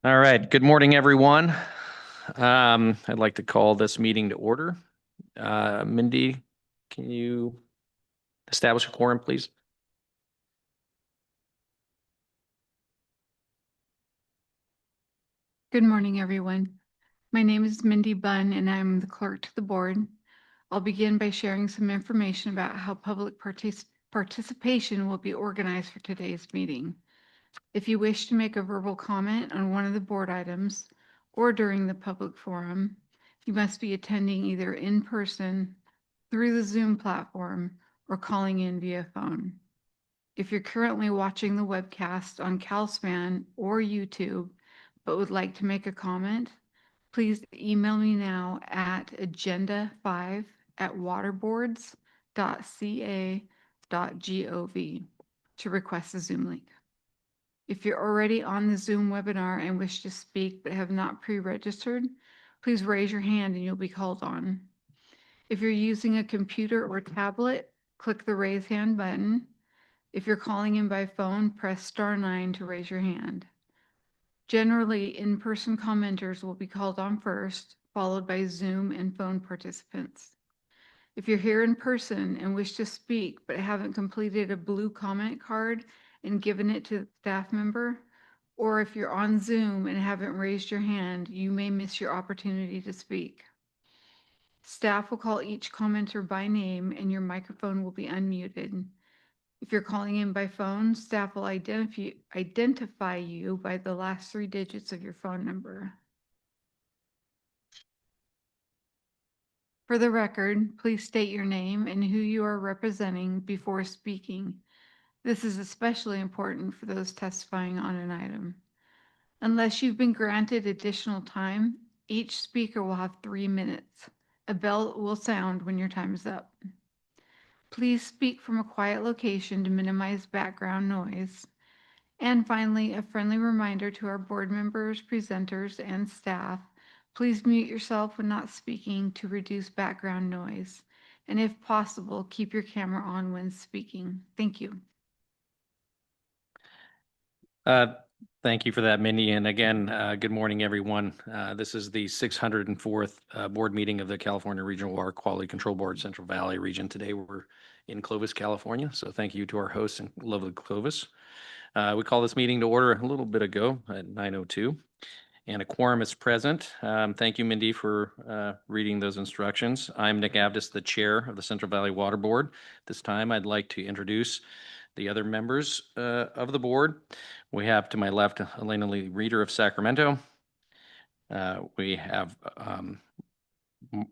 All right. Good morning, everyone. I'd like to call this meeting to order. Mindy, can you establish a quorum, please? Good morning, everyone. My name is Mindy Bunn, and I'm the clerk to the board. I'll begin by sharing some information about how public participation will be organized for today's meeting. If you wish to make a verbal comment on one of the board items or during the public forum, you must be attending either in person, through the Zoom platform, or calling in via phone. If you're currently watching the webcast on CalSpan or YouTube, but would like to make a comment, please email me now at agenda5@waterboards.ca.gov to request a Zoom link. If you're already on the Zoom webinar and wish to speak but have not pre-registered, please raise your hand and you'll be called on. If you're using a computer or tablet, click the raise hand button. If you're calling in by phone, press *9 to raise your hand. Generally, in-person commenters will be called on first, followed by Zoom and phone participants. If you're here in person and wish to speak but haven't completed a blue comment card and given it to the staff member, or if you're on Zoom and haven't raised your hand, you may miss your opportunity to speak. Staff will call each commenter by name and your microphone will be unmuted. If you're calling in by phone, staff will identify you by the last 3 digits of your phone number. For the record, please state your name and who you are representing before speaking. This is especially important for those testifying on an item. Unless you've been granted additional time, each speaker will have 3 minutes. A bell will sound when your time is up. Please speak from a quiet location to minimize background noise. And finally, a friendly reminder to our board members, presenters, and staff, please mute yourself when not speaking to reduce background noise. And if possible, keep your camera on when speaking. Thank you. Thank you for that, Mindy. And again, good morning, everyone. This is the 604th board meeting of the California Regional Water Quality Control Board, Central Valley region. Today, we're in Clovis, California. So thank you to our hosts in lovely Clovis. We call this meeting to order a little bit ago at 9:02. And a quorum is present. Thank you, Mindy, for reading those instructions. I'm Nick Avdis, the chair of the Central Valley Water Board. This time, I'd like to introduce the other members of the board. We have to my left, Elena Lee Reeder of Sacramento. We have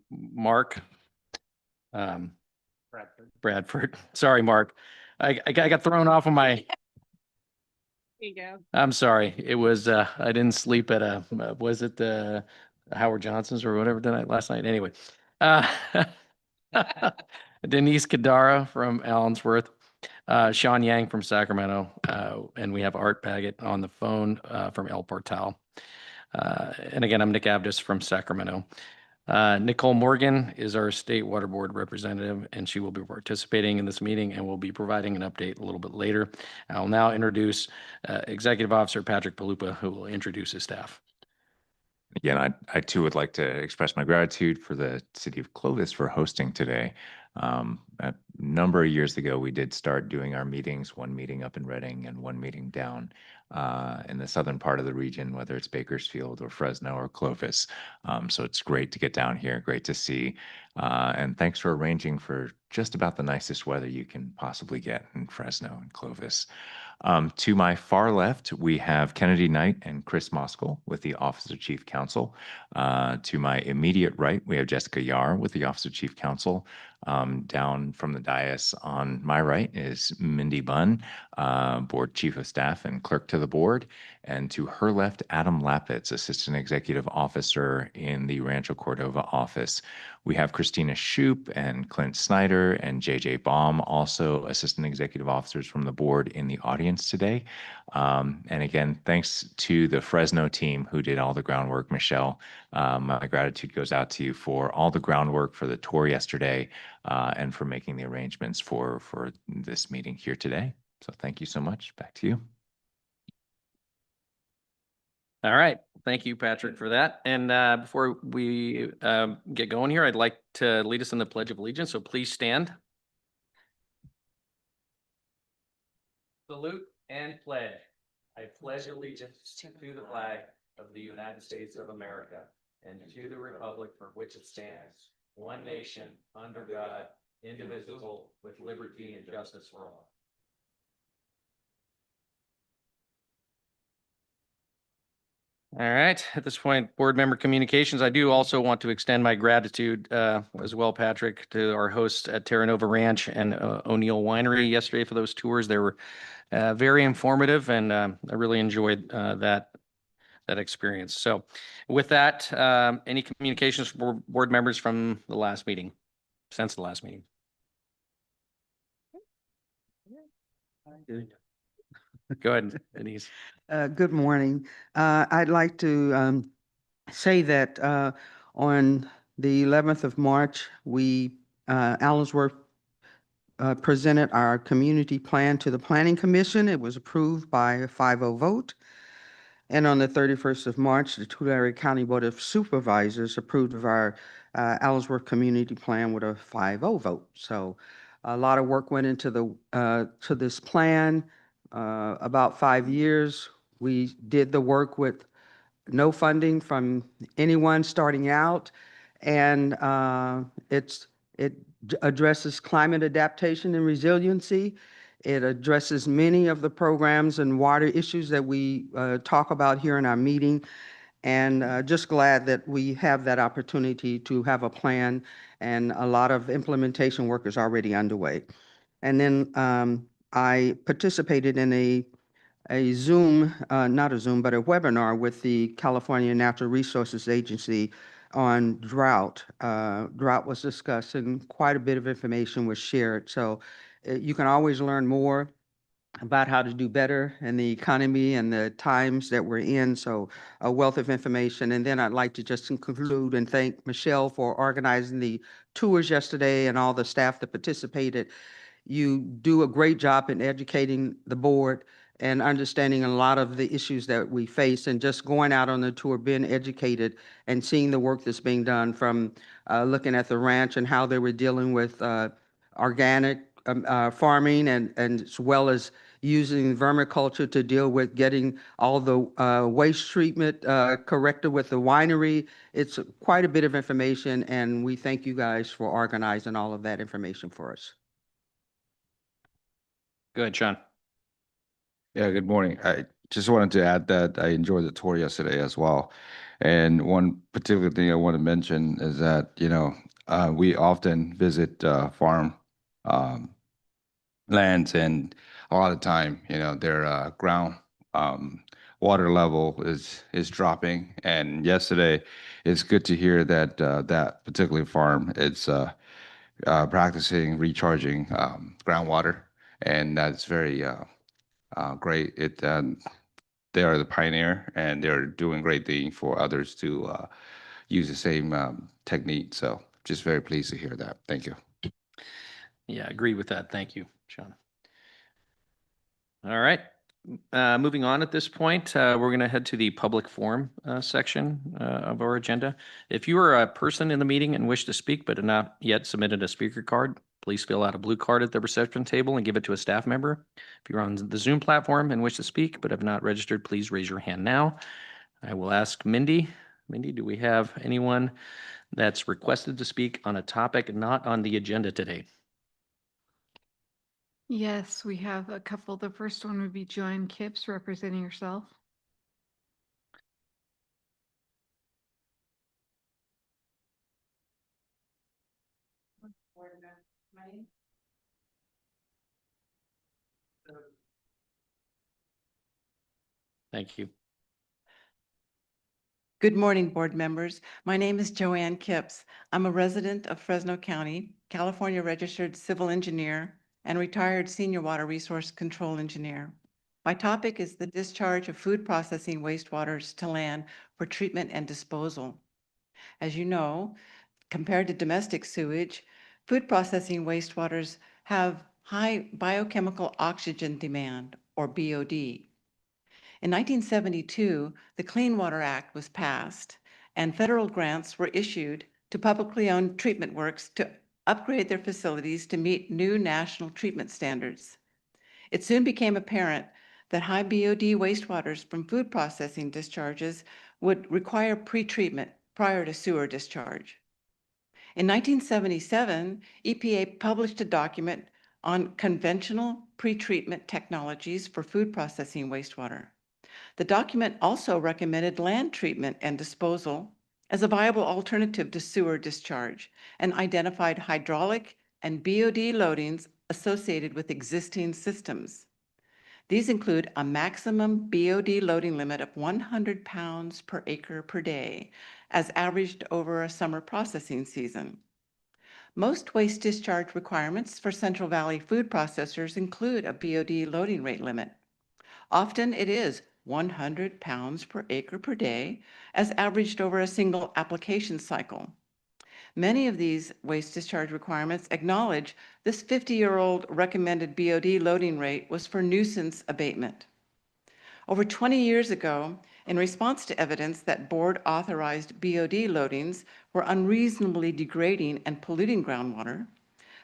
Mark Bradford. Sorry, Mark. I got thrown off of my. There you go. I'm sorry. It was I didn't sleep at was it Howard Johnson's or whatever tonight last night? Anyway, Denise Kadara from Allensworth, Sean Yang from Sacramento, and we have Art Baggett on the phone from El Portal. And again, I'm Nick Avdis from Sacramento. Nicole Morgan is our state water board representative, and she will be participating in this meeting and will be providing an update a little bit later. I'll now introduce Executive Officer Patrick Palupa, who will introduce his staff. Again, I too would like to express my gratitude for the city of Clovis for hosting today. A number of years ago, we did start doing our meetings, one meeting up in Redding and one meeting down in the southern part of the region, whether it's Bakersfield or Fresno or Clovis. So it's great to get down here, great to see. And thanks for arranging for just about the nicest weather you can possibly get in Fresno and Clovis. To my far left, we have Kennedy Knight and Chris Moskal with the Office of Chief Counsel. To my immediate right, we have Jessica Yar with the Office of Chief Counsel. Down from the dais on my right is Mindy Bunn, Board Chief of Staff and Clerk to the Board. And to her left, Adam Lapitz, Assistant Executive Officer in the Rancho Cordova office. We have Christina Shoup and Clint Snyder and JJ Baum, also Assistant Executive Officers from the board in the audience today. And again, thanks to the Fresno team who did all the groundwork. Michelle, my gratitude goes out to you for all the groundwork for the tour yesterday and for making the arrangements for this meeting here today. So thank you so much. Back to you. All right. Thank you, Patrick, for that. And before we get going here, I'd like to lead us in the Pledge of Allegiance. So please stand. Salute and pledge. I pledge allegiance to the flag of the United States of America and to the republic for which it stands, one nation, under God, indivisible, with liberty and justice for all. All right, at this point, board member communications. I do also want to extend my gratitude as well, Patrick, to our hosts at Terra Nova Ranch and O'Neill Winery yesterday for those tours. They were very informative, and I really enjoyed that experience. So with that, any communications for board members from the last meeting, since the last meeting? Go ahead, Denise. Good morning. I'd like to say that on the 11th of March, Allensworth presented our community plan to the Planning Commission. It was approved by a 5-0 vote. And on the 31st of March, the Tulare County Board of Supervisors approved of our Allensworth Community Plan with a 5-0 vote. So a lot of work went into to this plan. About 5 years, we did the work with no funding from anyone starting out. And it addresses climate adaptation and resiliency. It addresses many of the programs and water issues that we talk about here in our meeting. And just glad that we have that opportunity to have a plan, and a lot of implementation work is already underway. And then I participated in a Zoom, not a Zoom, but a webinar with the California Natural Resources Agency on drought. Drought was discussed and quite a bit of information was shared. So you can always learn more about how to do better in the economy and the times that we're in. So a wealth of information. And then I'd like to just conclude and thank Michelle for organizing the tours yesterday and all the staff that participated. You do a great job in educating the board and understanding a lot of the issues that we face, and just going out on the tour, being educated and seeing the work that's being done, from looking at the ranch and how they were dealing with organic farming, and as well as using vermiculture to deal with getting all the waste treatment corrected with the winery. It's quite a bit of information, and we thank you guys for organizing all of that information for us. Go ahead, Sean. Yeah, good morning. I just wanted to add that I enjoyed the tour yesterday as well. And one particular thing I want to mention is that, we often visit farm lands, and a lot of time, their ground water level is dropping. And yesterday, it's good to hear that that particular farm is practicing recharging groundwater, and that's very great. They are the pioneer, and they're doing great thing for others to use the same technique. So just very pleased to hear that. Thank you. Yeah, I agree with that. Thank you, Sean. All right. Moving on at this point, we're going to head to the public forum section of our agenda. If you are a person in the meeting and wish to speak but have not yet submitted a speaker card, please fill out a blue card at the reception table and give it to a staff member. If you're on the Zoom platform and wish to speak but have not registered, please raise your hand now. I will ask Mindy. Mindy, do we have anyone that's requested to speak on a topic not on the agenda today? Yes, we have a couple. The first one would be Joanne Kipps, representing herself. Thank you. Good morning, board members. My name is Joanne Kipps. I'm a resident of Fresno County, California registered civil engineer, and retired senior water resource control engineer. My topic is the discharge of food processing wastewaters to land for treatment and disposal. As you know, compared to domestic sewage, food processing wastewaters have high biochemical oxygen demand, or BOD. In 1972, the Clean Water Act was passed, and federal grants were issued to publicly owned treatment works to upgrade their facilities to meet new national treatment standards. It soon became apparent that high BOD wastewaters from food processing discharges would require pretreatment prior to sewer discharge. In 1977, EPA published a document on conventional pretreatment technologies for food processing wastewater. The document also recommended land treatment and disposal as a viable alternative to sewer discharge and identified hydraulic and BOD loadings associated with existing systems. These include a maximum BOD loading limit of 100 pounds per acre per day, as averaged over a summer processing season. Most waste discharge requirements for Central Valley food processors include a BOD loading rate limit. Often it is 100 pounds per acre per day, as averaged over a single application cycle. Many of these waste discharge requirements acknowledge this 50-year-old recommended BOD loading rate was for nuisance abatement. Over 20 years ago, in response to evidence that board-authorized BOD loadings were unreasonably degrading and polluting groundwater,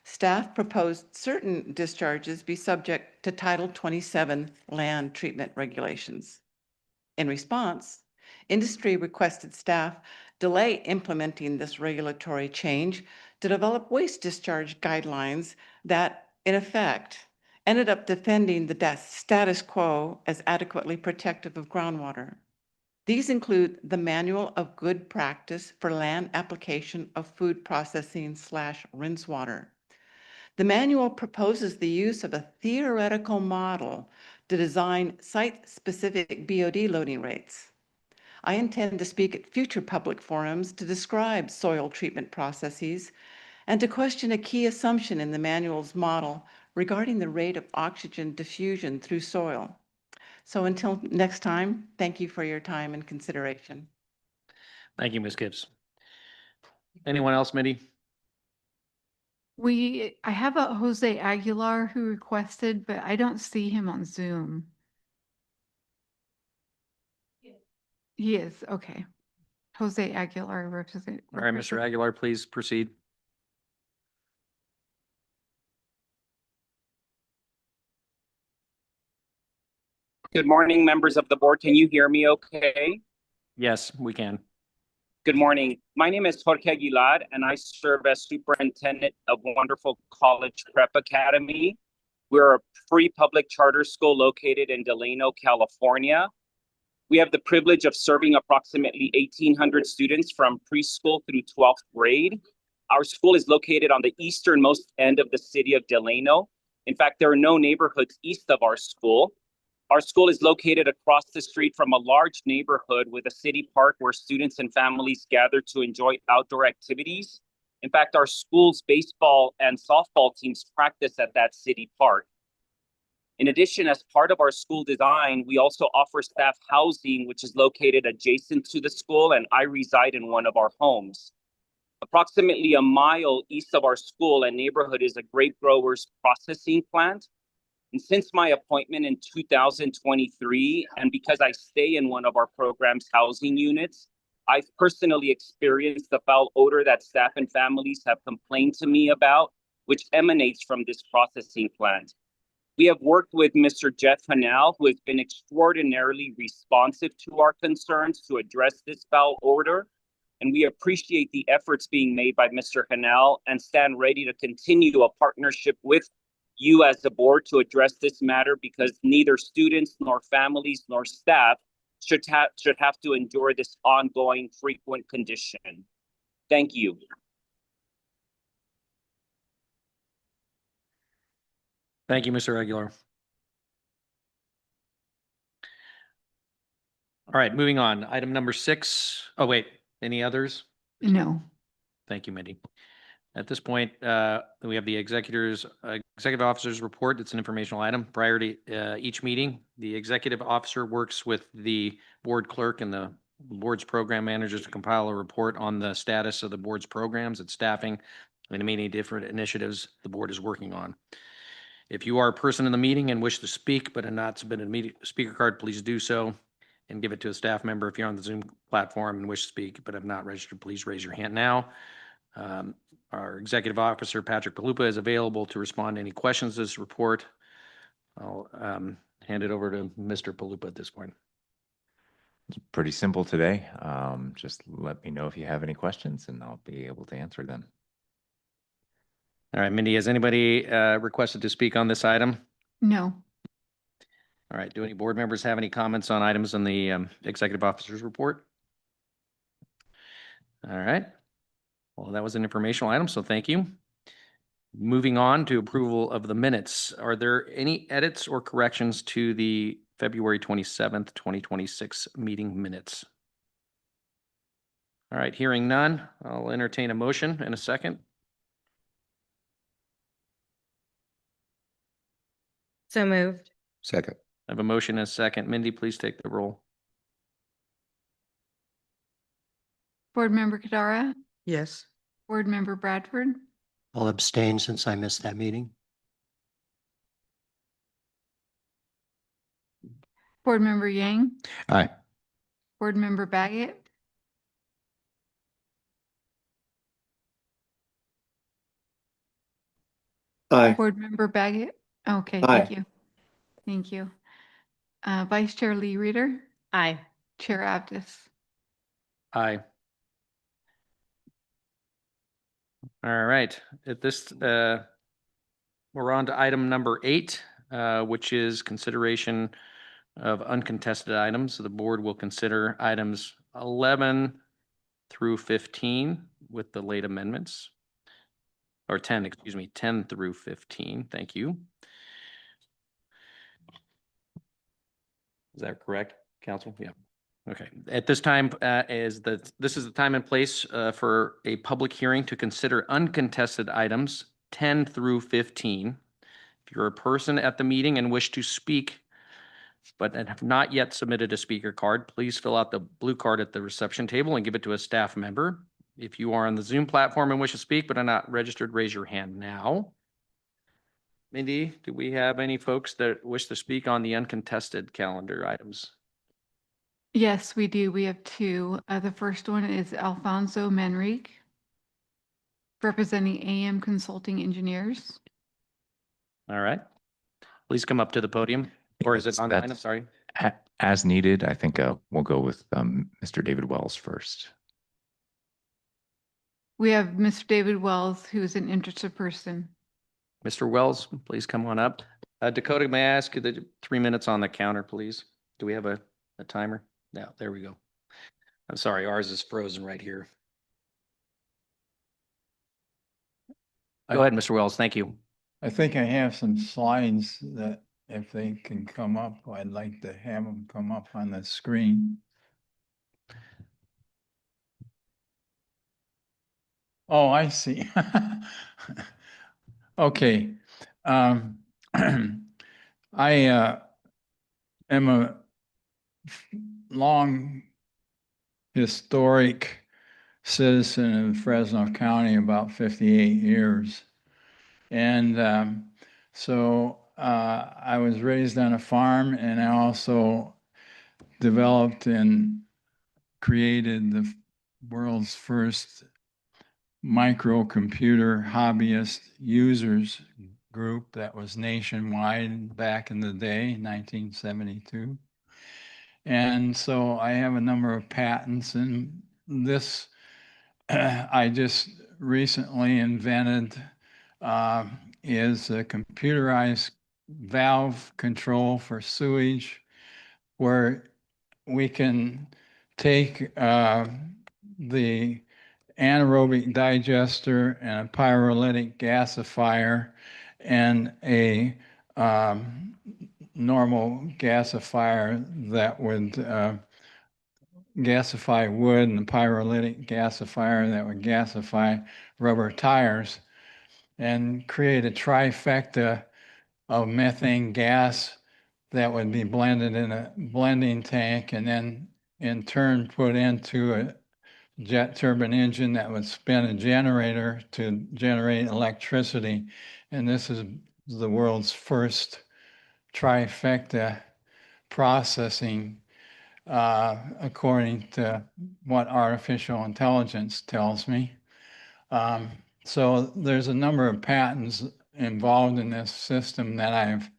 staff proposed certain discharges be subject to Title 27 land treatment regulations. In response, industry requested staff delay implementing this regulatory change to develop waste discharge guidelines that, in effect, ended up defending the status quo as adequately protective of groundwater. These include the Manual of Good Practice for Land Application of Food Processing / Rinse Water. The manual proposes the use of a theoretical model to design site-specific BOD loading rates. I intend to speak at future public forums to describe soil treatment processes and to question a key assumption in the manual's model regarding the rate of oxygen diffusion through soil. So until next time, thank you for your time and consideration. Thank you, Ms. Gibbs. Anyone else, Mindy? I have a Jose Aguilar who requested, but I don't see him on Zoom. He is, okay. Jose Aguilar represent. All right, Mr. Aguilar, please proceed. Good morning, members of the board. Can you hear me okay? Yes, we can. Good morning. My name is Jorge Aguilar, and I serve as superintendent of Wonderful College Prep Academy. We're a free public charter school located in Delano, California. We have the privilege of serving approximately 1,800 students from preschool through 12th grade. Our school is located on the easternmost end of the city of Delano. In fact, there are no neighborhoods east of our school. Our school is located across the street from a large neighborhood with a city park where students and families gather to enjoy outdoor activities. In fact, our school's baseball and softball teams practice at that city park. In addition, as part of our school design, we also offer staff housing, which is located adjacent to the school, and I reside in one of our homes. Approximately a mile east of our school and neighborhood is a grape growers processing plant. And since my appointment in 2023, and because I stay in one of our program's housing units, I've personally experienced the foul odor that staff and families have complained to me about, which emanates from this processing plant. We have worked with Mr. Jeff Hanal, who has been extraordinarily responsive to our concerns to address this foul odor. And we appreciate the efforts being made by Mr. Hanal and stand ready to continue a partnership with you as the board to address this matter, because neither students nor families nor staff should have to endure this ongoing frequent condition. Thank you. Thank you, Mr. Aguilar. All right, moving on. Item number 6. Oh, wait, any others? No. Thank you, Mindy. At this point, we have the executive officer's report. It's an informational item. Prior to each meeting, the executive officer works with the board clerk and the board's program managers to compile a report on the status of the board's programs, its staffing, and many different initiatives the board is working on. If you are a person in the meeting and wish to speak but have not submitted a speaker card, please do so and give it to a staff member. If you're on the Zoom platform and wish to speak but have not registered, please raise your hand now. Our Executive Officer, Patrick Palupa, is available to respond to any questions to this report. I'll hand it over to Mr. Palupa at this point. It's pretty simple today. Just let me know if you have any questions and I'll be able to answer them. All right, Mindy, has anybody requested to speak on this item? No. All right, do any board members have any comments on items in the Executive Officer's report? All right. Well, that was an informational item, so thank you. Moving on to approval of the minutes. Are there any edits or corrections to the February 27th, 2026 meeting minutes? All right, hearing none, I'll entertain a motion in a second. So moved. Second. I have a motion and a second. Mindy, please take the roll. Board Member Kadara, Yes. Board Member Bradford, I'll abstain since I missed that meeting. Board Member Yang, Aye. Board Member Baggett, Aye. Board Member Baggett. Okay, thank you. Thank you. Vice Chair Lee Reader, Aye. Chair Abdus. Aye. All right, at this, we're on to item number 8, which is consideration of uncontested items. So the board will consider items 11 through 15 with the late amendments. Or 10, excuse me, 10 through 15. Thank you. Is that correct, Council? Yeah. Okay. At this time, this is the time and place for a public hearing to consider uncontested items 10 through 15. If you're a person at the meeting and wish to speak, but have not yet submitted a speaker card, please fill out the blue card at the reception table and give it to a staff member. If you are on the Zoom platform and wish to speak but are not registered, raise your hand now. Mindy, do we have any folks that wish to speak on the uncontested calendar items? Yes, we do. We have 2. The first one is Alfonso Manrique, representing AM Consulting Engineers. All right. Please come up to the podium. Or is it on the item? Sorry. As needed, I think we'll go with Mr. David Wells first. We have Mr. David Wells, who is an interested person. Mr. Wells, please come on up. Dakota, may I ask you the 3 minutes on the counter, please? Do we have a timer? No, there we go. I'm sorry, ours is frozen right here. Go ahead, Mr. Wells. Thank you. I think I have some slides that if they can come up, I'd like to have them come up on the screen. Oh, I see. Okay. I am a long historic citizen of Fresno County, about 58 years. And so I was raised on a farm, and I also developed and created the world's first microcomputer hobbyist users group that was nationwide back in the day, 1972. And so I have a number of patents, and this I just recently invented is a computerized valve control for sewage, where we can take the anaerobic digester and a pyrolytic gasifier and a normal gasifier that would gasify wood, and the pyrolytic gasifier that would gasify rubber tires, and create a trifecta of methane gas that would be blended in a blending tank and then in turn put into a jet turbine engine that would spin a generator to generate electricity. And this is the world's first trifecta processing, according to what artificial intelligence tells me. So there's a number of patents involved in this system that I've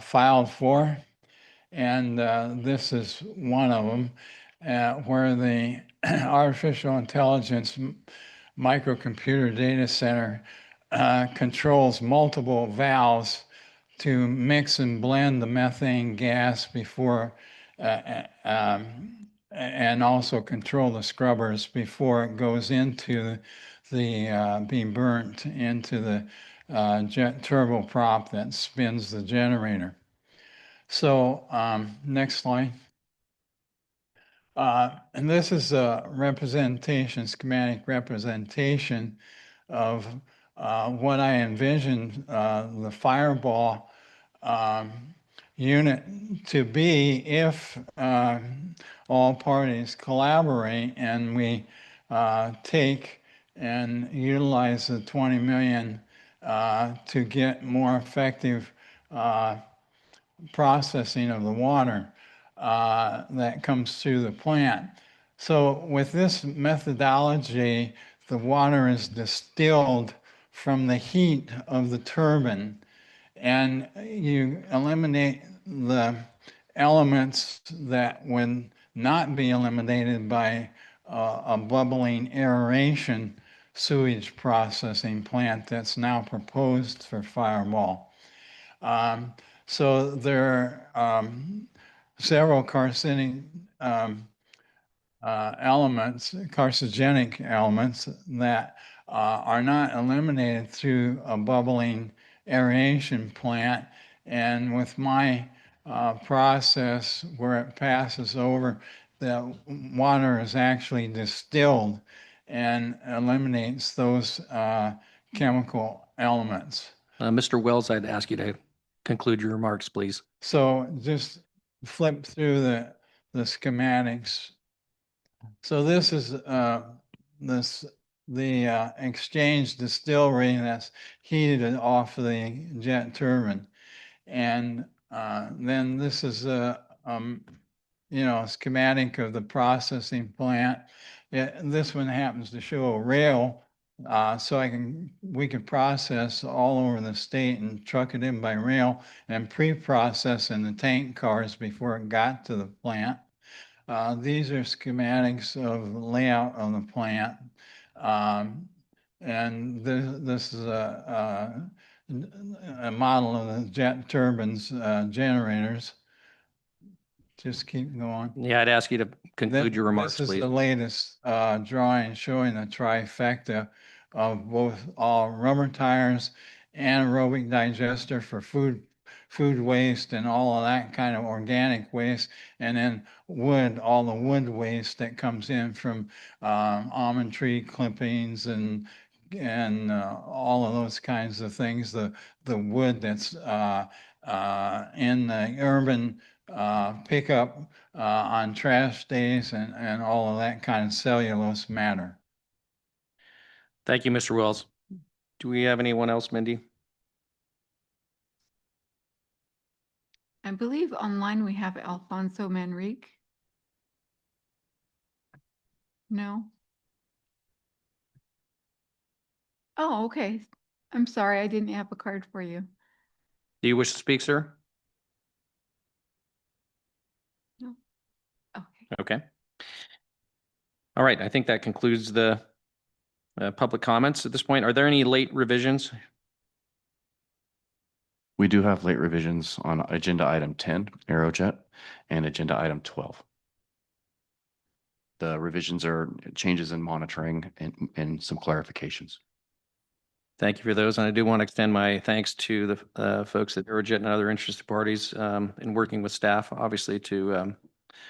filed for. And this is one of them, where the artificial intelligence microcomputer data center controls multiple valves to mix and blend the methane gas before, and also control the scrubbers before it goes into being burnt into the jet turboprop that spins the generator. So next slide. And this is a representation, schematic representation of what I envisioned the fireball unit to be if all parties collaborate and we take and utilize the 20 million to get more effective processing of the water that comes through the plant. So with this methodology, the water is distilled from the heat of the turbine, and you eliminate the elements that would not be eliminated by a bubbling aeration sewage processing plant that's now proposed for Fireball. So there are several carcinogenic elements, carcinogenic elements that are not eliminated through a bubbling aeration plant. And with my process where it passes over, the water is actually distilled and eliminates those chemical elements. Mr. Wells, I'd ask you to conclude your remarks, please. So just flip through the schematics. So this is the exchange distillery that's heated off the jet turbine, and then this is a schematic of the processing plant. This one happens to show a rail, so we can process all over the state and truck it in by rail and pre-process in the tank cars before it got to the plant. These are schematics of layout of the plant. And this is a model of the jet turbines generators. Just keep going. Yeah, I'd ask you to conclude your remarks, This is please. the latest drawing showing the trifecta of both all rubber tires, anaerobic digester for food waste and all of that kind of organic waste, and then wood, all the wood waste that comes in from almond tree clippings and all of those kinds of things. The wood that's in the urban pickup on trash days and all of that kind of cellulose matter. Thank you, Mr. Wells. Do we have anyone else, Mindy? I believe online we have Alfonso Manrique. No? Oh, okay. I'm sorry, I didn't have a card for you. Do you wish to speak, sir? No? Okay. Okay. All right, I think that concludes the public comments at this point. Are there any late revisions? We do have late revisions on agenda item 10, Aerojet, and agenda item 12. The revisions are changes in monitoring and some clarifications. Thank you for those. And I do want to extend my thanks to the folks at Aerojet and other interested parties in working with staff, obviously, to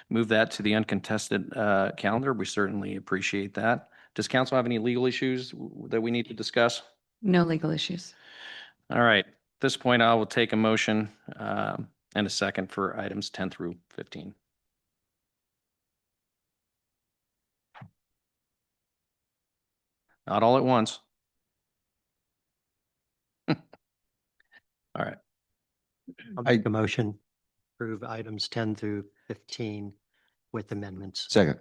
move that to the uncontested calendar. We certainly appreciate that. Does council have any legal issues that we need to discuss? No legal issues. All right. At this point, I will take a motion and a second for items 10 through 15. Not all at once. All right. I'll I- make a motion, approve items 10 through 15 with amendments. Second.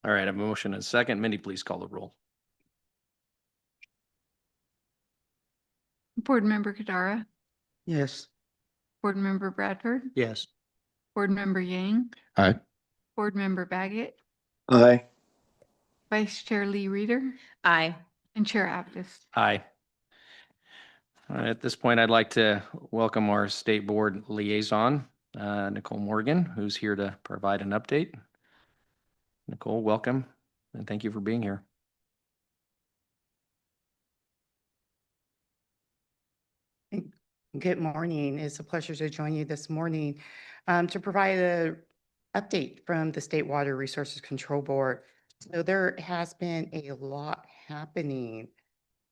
All right, I have a motion and a second. Mindy, please call the roll. Board Member Kadara, Yes. Board Member Bradford, Yes. Board Member Yang, Aye. Board Member Baggett, Aye. Vice Chair Lee Reader, Aye. and Chair Aptis. Aye. All right, at this point, I'd like to welcome our State Board Liaison, Nicole Morgan, who's here to provide an update. Nicole, welcome, and thank you for being here. Good morning. It's a pleasure to join you this morning to provide a update from the State Water Resources Control Board. So there has been a lot happening.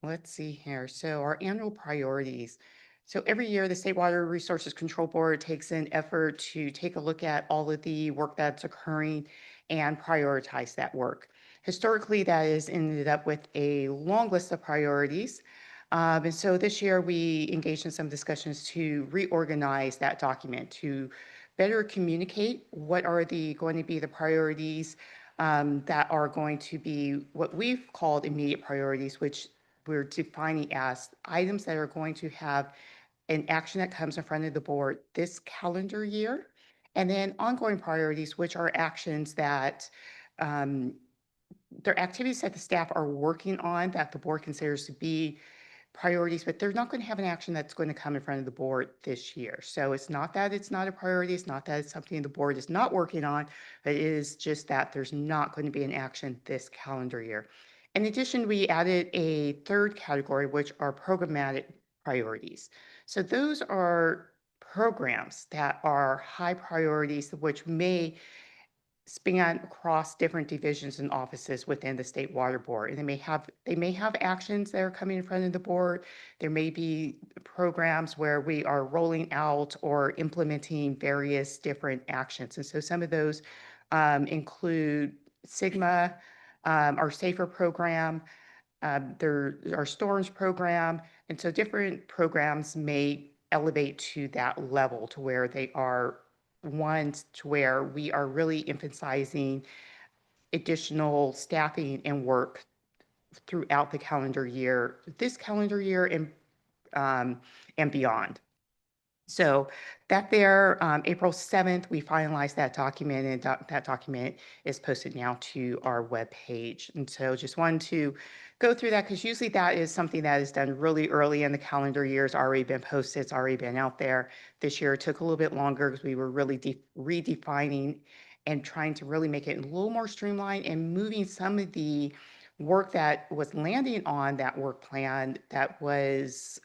Let's see here. So our annual priorities. So every year, the State Water Resources Control Board takes an effort to take a look at all of the work that's occurring and prioritize that work. Historically, that has ended up with a long list of priorities. And so this year we engaged in some discussions to reorganize that document to better communicate what are going to be the priorities that are going to be what we've called immediate priorities, which we're defining as items that are going to have an action that comes in front of the board this calendar year. And then ongoing priorities, which are actions that they're activities that the staff are working on that the board considers to be priorities, but they're not going to have an action that's going to come in front of the board this year. So it's not that it's not a priority. It's not that it's something the board is not working on, but it is just that there's not going to be an action this calendar year. In addition, we added a third category, which are programmatic priorities. So those are programs that are high priorities, which may span across different divisions and offices within the State Water Board. And they may have actions that are coming in front of the board. There may be programs where we are rolling out or implementing various different actions. And so some of those include Sigma, our SAFER program, our storms program. And so different programs may elevate to that level to where they are ones to where we are really emphasizing additional staffing and work throughout the calendar year, this calendar year and beyond. So that there, April 7th, we finalized that document, and that document is posted now to our webpage. And so just wanted to go through that because usually that is something that is done really early in the calendar year. It's already been posted, it's already been out there. This year it took a little bit longer because we were really redefining and trying to really make it a little more streamlined and moving some of the work that was landing on that work plan that was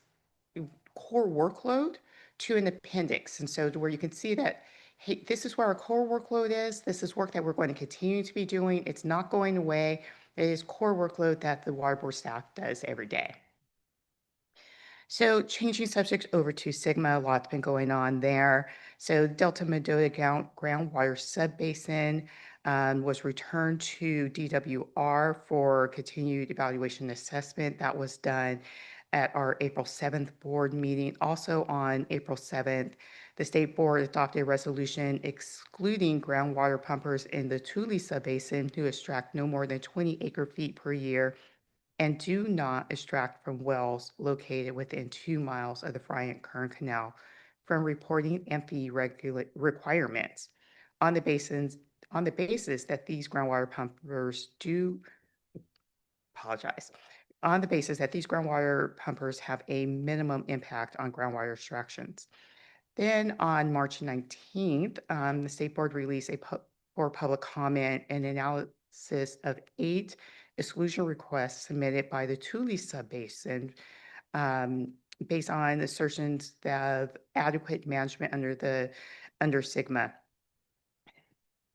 core workload to an appendix. And so to where you can see that, hey, this is where our core workload is. This is work that we're going to continue to be doing. It's not going away. It is core workload that the water board staff does every day. So changing subjects over to Sigma, a lot's been going on there. So Delta Mendota groundwater subbasin was returned to DWR for continued evaluation and assessment. That was done at our April 7th board meeting. Also on April 7th, the state board adopted a resolution excluding groundwater pumpers in the Tule subbasin who extract no more than 20 acre-feet per year and do not extract from wells located within 2 miles of the Bryant-Kern Canal from reporting and fee requirements on the basis that these groundwater pumpers on the basis that these groundwater pumpers have a minimum impact on groundwater extractions. Then on March 19th, the State Board released for public comment an analysis of 8 exclusion requests submitted by the Tule subbasin based on assertions of adequate management under Sigma.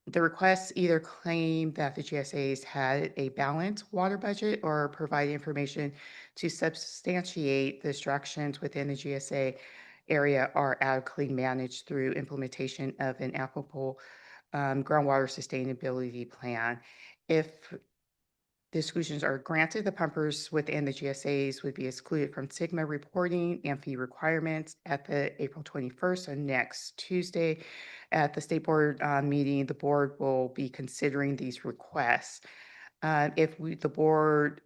The requests either claim that the GSAs had a balanced water budget or provide information to substantiate the extractions within the GSA area are adequately managed through implementation of an applicable groundwater sustainability plan. If The exclusions are granted. The pumpers within the GSAs would be excluded from Sigma reporting and fee requirements at the April 21st, so next Tuesday. At the state board meeting, the board will be considering these requests. The board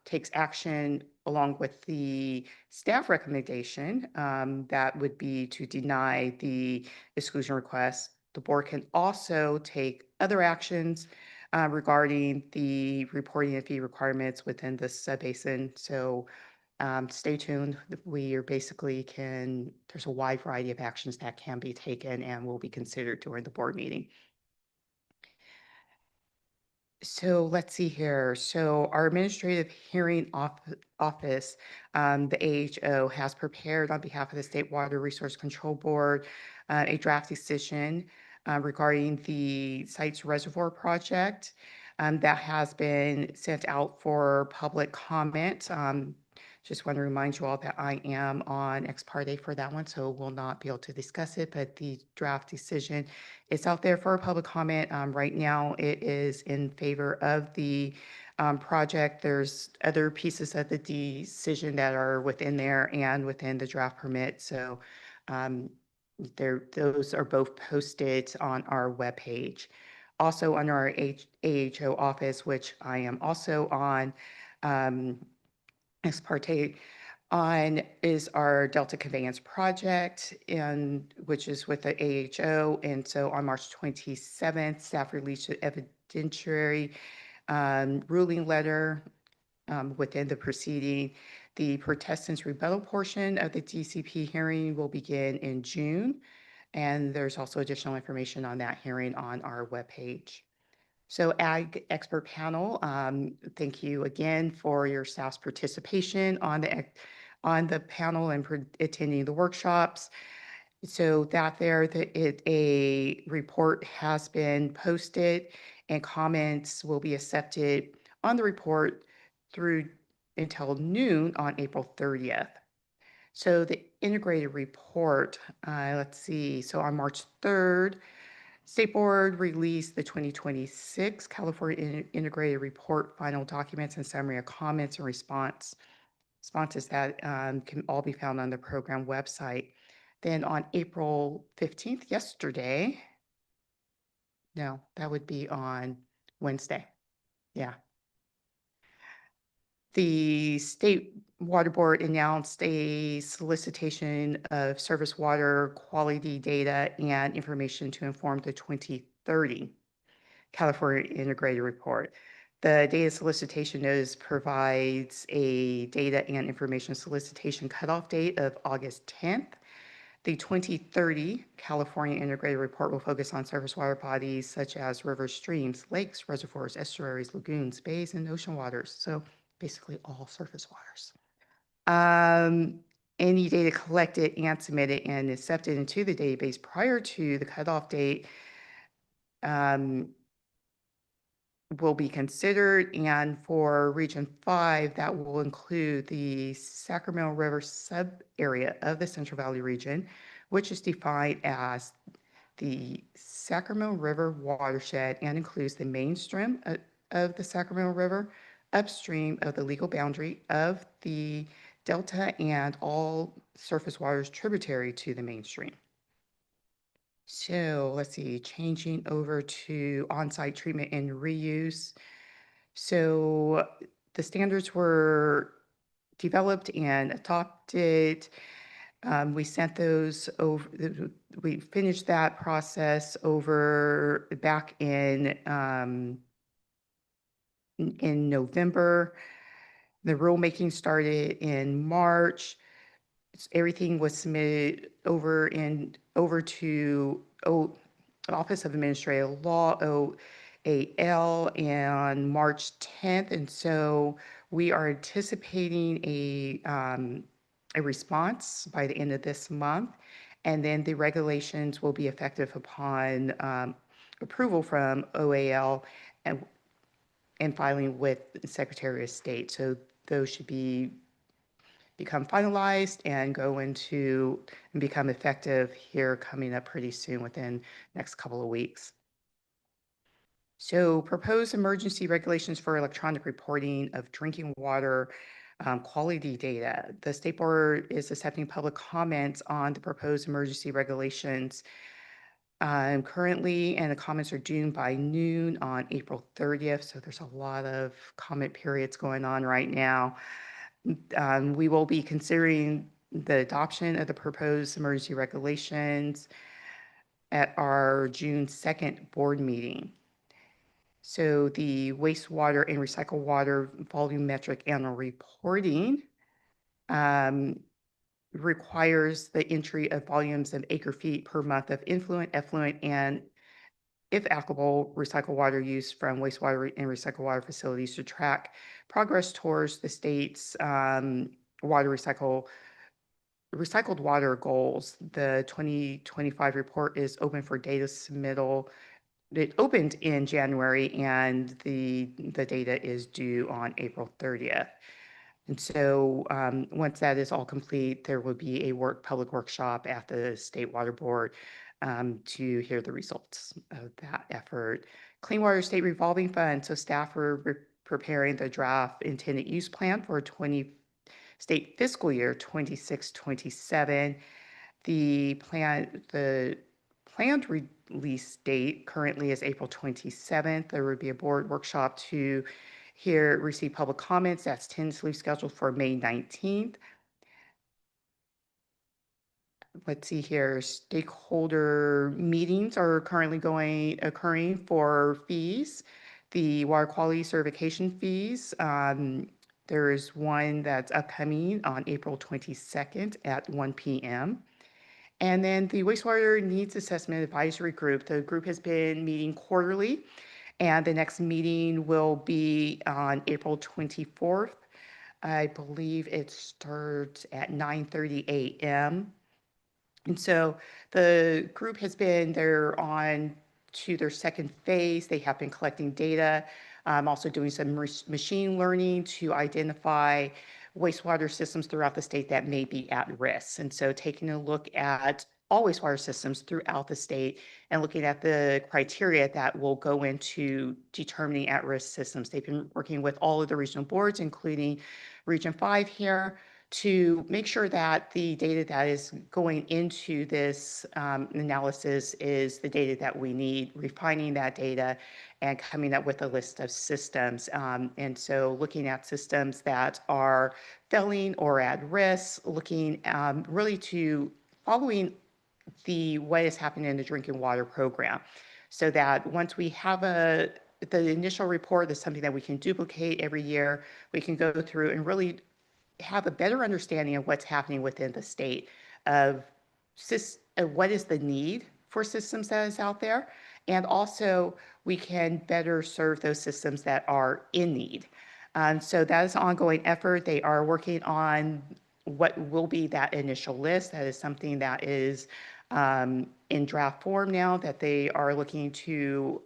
takes action along with the staff recommendation, that would be to deny the exclusion request. The board can also take other actions regarding the reporting and fee requirements within the subbasin. So stay tuned. We are basically there's a wide variety of actions that can be taken and will be considered during the board meeting. So let's see here. So our administrative hearing office, the AHO, has prepared on behalf of the State Water Resource Control Board a draft decision regarding the site's reservoir project that has been sent out for public comment. Just want to remind you all that I am on ex parte for that one, so we'll not be able to discuss it, but the draft decision is out there for public comment. Right now, it is in favor of the project. There's other pieces of the decision that are within there and within the draft permit. So those are both posted on our webpage. Also on our AHO office, which I am also on, ex parte on, is our Delta Conveyance Project, and which is with the AHO. And so on March 27th, staff released an evidentiary ruling letter within the proceeding. The protestants rebuttal portion of the DCP hearing will begin in June. And there's also additional information on that hearing on our webpage. So Ag Expert Panel, thank you again for your staff's participation on the panel and for attending the workshops. So a report has been posted and comments will be accepted on the report through until noon on April 30th. So the integrated report, let's see, so on March 3rd, State Board released the 2026 California Integrated Report final documents and summary of comments and responses that can all be found on the program website. Then on April 15th, yesterday, no, that would be on Wednesday. Yeah. The State Water Board announced a solicitation of surface water quality data and information to inform the 2030 California Integrated Report. The data solicitation notice provides a data and information solicitation cutoff date of August 10th. The 2030 California Integrated Report will focus on surface water bodies such as rivers, streams, lakes, reservoirs, estuaries, lagoons, bays, and ocean waters. So basically all surface waters. Any data collected and submitted and accepted into the database prior to the cutoff date will be considered, and for Region 5, that will include the Sacramento River sub-area of the Central Valley region, which is defined as the Sacramento River watershed and includes the mainstream of the Sacramento River, upstream of the legal boundary of the delta, and all surface waters tributary to the mainstream. So let's see, changing over to on-site treatment and reuse. So the standards were developed and adopted. We sent those over, we finished that process over back in November. The rulemaking started in March. Everything was submitted over to Office of Administrative Law, OAL, on March 10th. And so we are anticipating a response by the end of this month. And then the regulations will be effective upon approval from OAL and filing with the Secretary of State. So those should become finalized and become effective here coming up pretty soon within next couple of weeks. So proposed emergency regulations for electronic reporting of drinking water quality data. The State Board is accepting public comments on the proposed emergency regulations currently, and the comments are due by noon on April 30th. So there's a lot of comment periods going on right now. We will be considering the adoption of the proposed emergency regulations at our June 2nd board meeting. So the wastewater and recycled water volumetric annual reporting requires the entry of volumes of acre feet per month of influent, effluent, and if applicable, recycled water use from wastewater and recycled water facilities to track progress towards the state's recycled water goals. The 2025 report is open for data submittal. It opened in January, and the data is due on April 30th. And so once that is all complete, there will be a public workshop at the State Water Board to hear the results of that effort. Clean Water State Revolving Fund. So staff are preparing the draft intended use plan for state fiscal year 26-27. The planned release date currently is April 27th. There would be a board workshop to receive public comments. That's tentatively scheduled for May 19th. Let's see here. Stakeholder meetings are currently occurring for fees. The water quality certification fees. There is one that's upcoming on April 22nd at 1 p.m. And then the wastewater needs assessment advisory group. The group has been meeting quarterly, and the next meeting will be on April 24th. I believe it starts at 9:30 a.m. And so the group has been on to their second phase. They have been collecting data, also doing some machine learning to identify wastewater systems throughout the state that may be at risk. And so taking a look at all wastewater systems throughout the state and looking at the criteria that will go into determining at-risk systems. They've been working with all of the regional boards, including Region 5 here, to make sure that the data that is going into this analysis is the data that we need, refining that data and coming up with a list of systems. And so looking at systems that are failing or at risk, looking really to following what is happening in the drinking water program, so that once we have the initial report, that's something that we can duplicate every year. We can go through and really have a better understanding of what's happening within the state of what is the need for systems that is out there. And also we can better serve those systems that are in need. So that is an ongoing effort. They are working on what will be that initial list. That is something that is in draft form now that they are looking to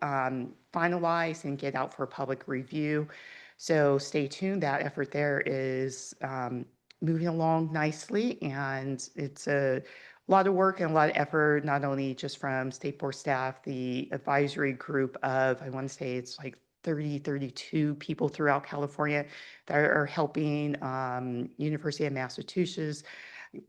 finalize and get out for public review. So stay tuned. That effort there is moving along nicely, and it's a lot of work and a lot of effort, not only just from State Board staff, the advisory group of, I want to say it's like 32 people throughout California that are helping University of Massachusetts,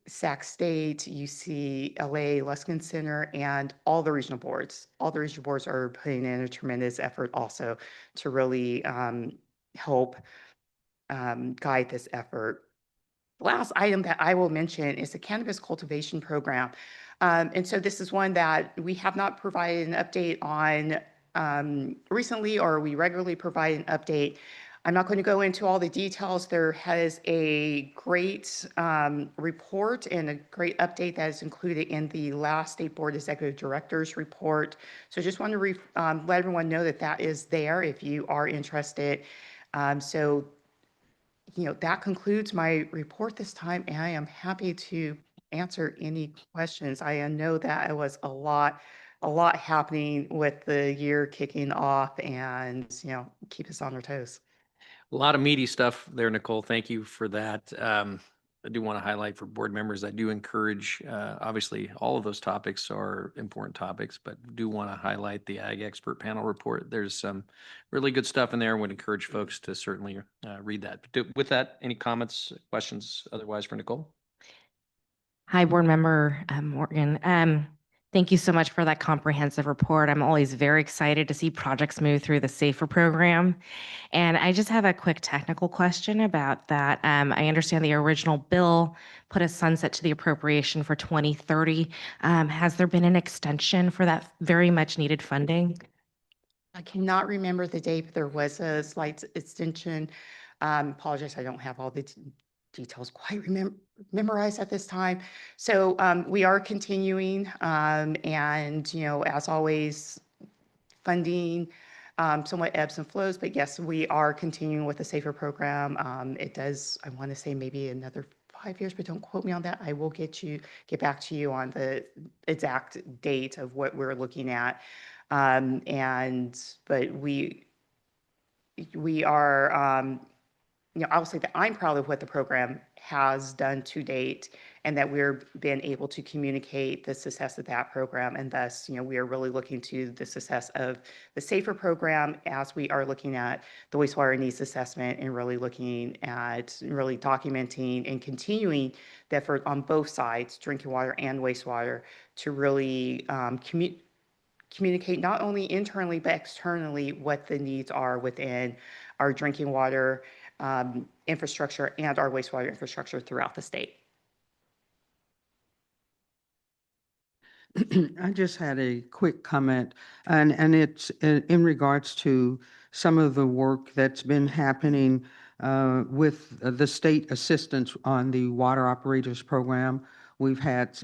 Sac State, UCLA, Luskin Center, and all the regional boards. All the regional boards are putting in a tremendous effort also to really help guide this effort. The last item that I will mention is the cannabis cultivation program. And so this is one that we have not provided an update on recently, or we regularly provide an update. I'm not going to go into all the details. There has a great report and a great update that is included in the last State Board Executive Director's report. So just want to let everyone know that that is there if you are interested. So, that concludes my report this time, and I am happy to answer any questions. I know that it was a lot happening with the year kicking off, and, keep us on our toes. A lot of meaty stuff there, Nicole. Thank you for that. I do want to highlight for board members, I do encourage, obviously, all of those topics are important topics, but do want to highlight the Ag Expert Panel Report. There's some really good stuff in there. Would encourage folks to certainly read that. With that, any comments, questions otherwise for Nicole? Hi, Board Member Morgan. Thank you so much for that comprehensive report. I'm always very excited to see projects move through the SAFER program. And I just have a quick technical question about that. I understand the original bill put a sunset to the appropriation for 2030. Has there been an extension for that very much needed funding? I cannot remember the date, but there was a slight extension. Apologize, I don't have all the details quite memorized at this time. So we are continuing, and as always, funding somewhat ebbs and flows, but yes, we are continuing with the SAFER program. It does, I want to say maybe another 5 years, but don't quote me on that. I will get back to you on the exact date of what we're looking at. But we are, I'll say that I'm proud of what the program has done to date, and that we're been able to communicate the success of that program. And thus, we are really looking to the success of the SAFER program as we are looking at the wastewater needs assessment and really looking at really documenting and continuing the effort on both sides, drinking water and wastewater, to really communicate not only internally but externally what the needs are within our drinking water infrastructure and our wastewater infrastructure throughout the state. I just had a quick comment, and it's in regards to some of the work that's been happening with the state assistance on the water operators program. We've had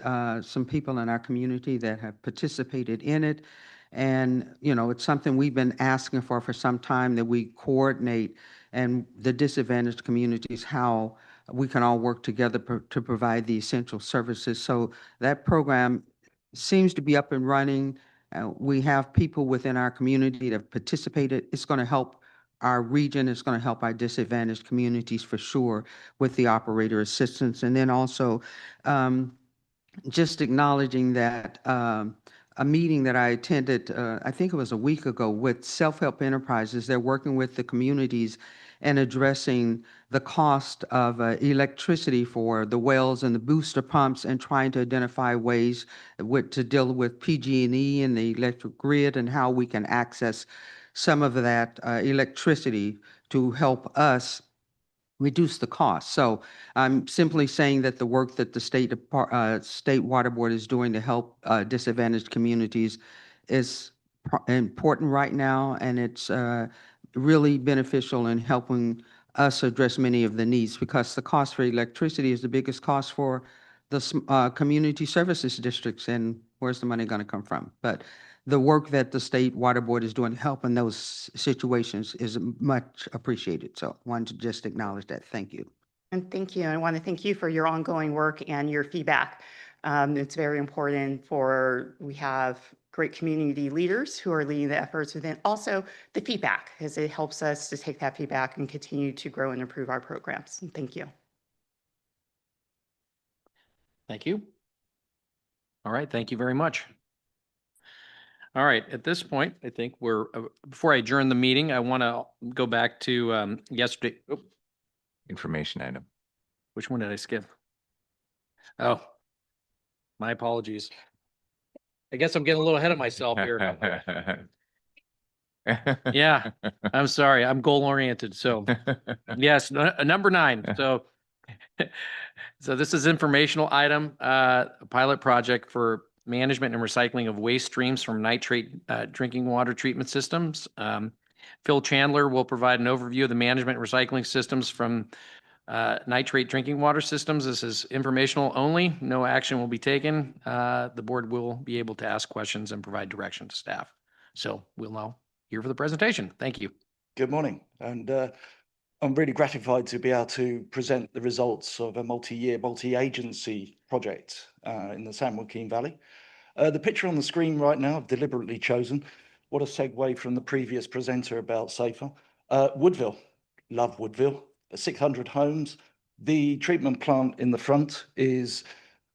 some people in our community that have participated in it. And, it's something we've been asking for some time, that we coordinate and the disadvantaged communities, how we can all work together to provide the essential services. So that program seems to be up and running. We have people within our community that have participated. It's going to help our region. It's going to help our disadvantaged communities for sure with the operator assistance. And then also just acknowledging that a meeting that I attended, I think it was a week ago, with Self-Help Enterprises. They're working with the communities and addressing the cost of electricity for the wells and the booster pumps, and trying to identify ways to deal with PG&E and the electric grid, and how we can access some of that electricity to help us reduce the cost. So I'm simply saying that the work that the state water board is doing to help disadvantaged communities is important right now, and it's really beneficial in helping us address many of the needs, because the cost for electricity is the biggest cost for the community services districts, and where's the money going to come from? But the work that the state water board is doing to help in those situations is much appreciated. So I wanted to just acknowledge that. Thank you. And thank you. I want to thank you for your ongoing work and your feedback. It's very important we have great community leaders who are leading the efforts, and then also the feedback, as it helps us to take that feedback and continue to grow and improve our programs. And thank you. Thank you. All right, thank you very much. All right, at this point, I think we're, before I adjourn the meeting, I want to go back to yesterday. Oh, Information item. which one did I skip? Oh, my apologies. I guess I'm getting a little ahead of myself here. Yeah, I'm sorry. I'm goal oriented. So yes, number 9. So this is informational item, a pilot project for management and recycling of waste streams from nitrate drinking water treatment systems. Phil Chandler will provide an overview of the management and recycling systems from nitrate drinking water systems. This is informational only. No action will be taken. The board will be able to ask questions and provide direction to staff. So we'll now hear for the presentation. Thank you. Good morning. And I'm really gratified to be able to present the results of a multi-year, multi-agency project in the San Joaquin Valley. The picture on the screen right now, I've deliberately chosen. What a segue from the previous presenter about SAFER. Woodville, love Woodville. 600 homes, The treatment plant in the front is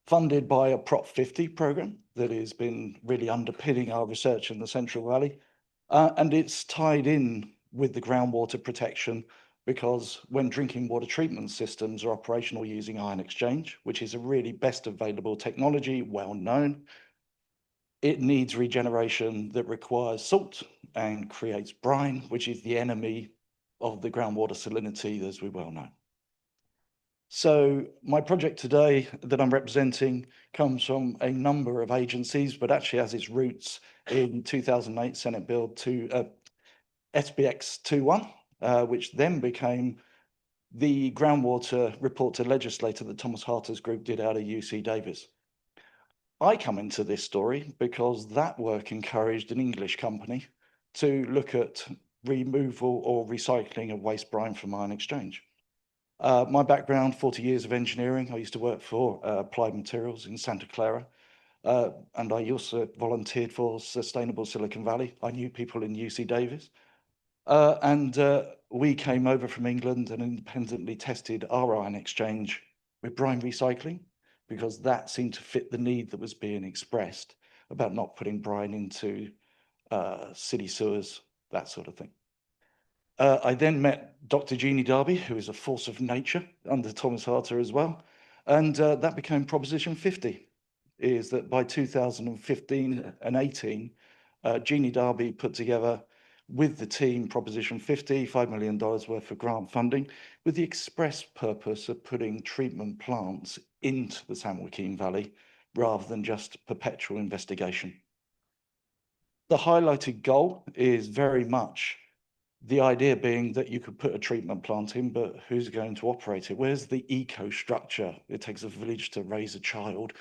funded by a Prop 50 program that has been really underpinning our research in the Central Valley. And it's tied in with the groundwater protection because when drinking water treatment systems are operational using ion exchange, which is a really best available technology, well known, it needs regeneration that requires salt and creates brine, which is the enemy of the groundwater salinity, as we well know. So my project today that I'm representing comes from a number of agencies, but actually has its roots in 2008 Senate Bill SBX 21, which then became the groundwater report to legislator that Thomas Harter's group did out of UC Davis. I come into this story because that work encouraged an English company to look at removal or recycling of waste brine from ion exchange. My background, 40 years of engineering. I used to work for Applied Materials in Santa Clara, and I also volunteered for Sustainable Silicon Valley. I knew people in UC Davis. And we came over from England and independently tested our ion exchange with brine recycling, because that seemed to fit the need that was being expressed about not putting brine into city sewers, that sort of thing. I then met Dr. Jeannie Darby, who is a force of nature under Thomas Harter as well. And that became Proposition 50, is that by 2015 and 18, Jeannie Darby put together with the team Proposition 50, $5 million worth of grant funding, with the express purpose of putting treatment plants into the San Joaquin Valley rather than just perpetual investigation. The highlighted goal is very much the idea being that you could put a treatment plant in, but who's going to operate it? Where's the eco structure? It takes a village to raise a child.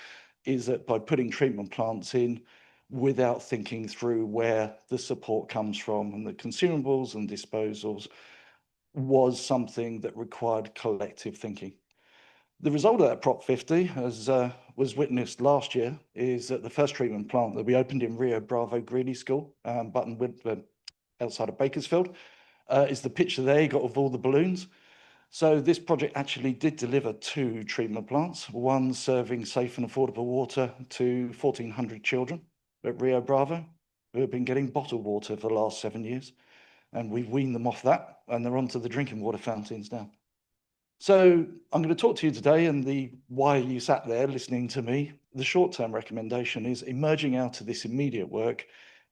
Is that by putting treatment plants in without thinking through where the support comes from and the consumables and disposals was something that required collective thinking. The result of that Prop 50, as was witnessed last year, is that the first treatment plant that we opened in Rio Bravo Greeley School, outside of Bakersfield, is the picture there you got of all the balloons. So this project actually did deliver 2 treatment plants, one serving safe and affordable water to 1,400 children at Rio Bravo, who have been getting bottled water for the last 7 years. And we've weaned them off that, and they're onto the drinking water fountains now. So I'm going to talk to you today, and the why you sat there listening to me. The short-term recommendation is emerging out of this immediate work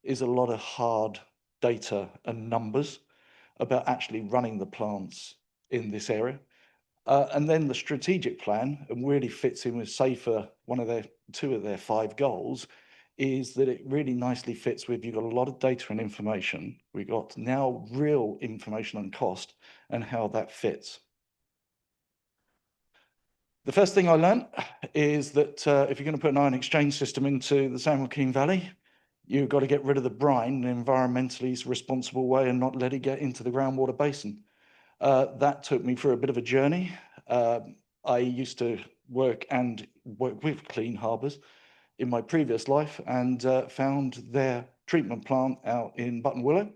is a lot of hard data and numbers about actually running the plants in this area. And then the strategic plan, and really fits in with SAFER, two of their 5 goals, is that it really nicely fits with, you've got a lot of data and information. We've got now real information on cost and how that fits. The first thing I learned is that if you're going to put an ion exchange system into the San Joaquin Valley, you've got to get rid of the brine in an environmentally responsible way and not let it get into the groundwater basin. That took me through a bit of a journey. I used to work with Clean Harbors in my previous life, and found their treatment plant out in Buttonwillow.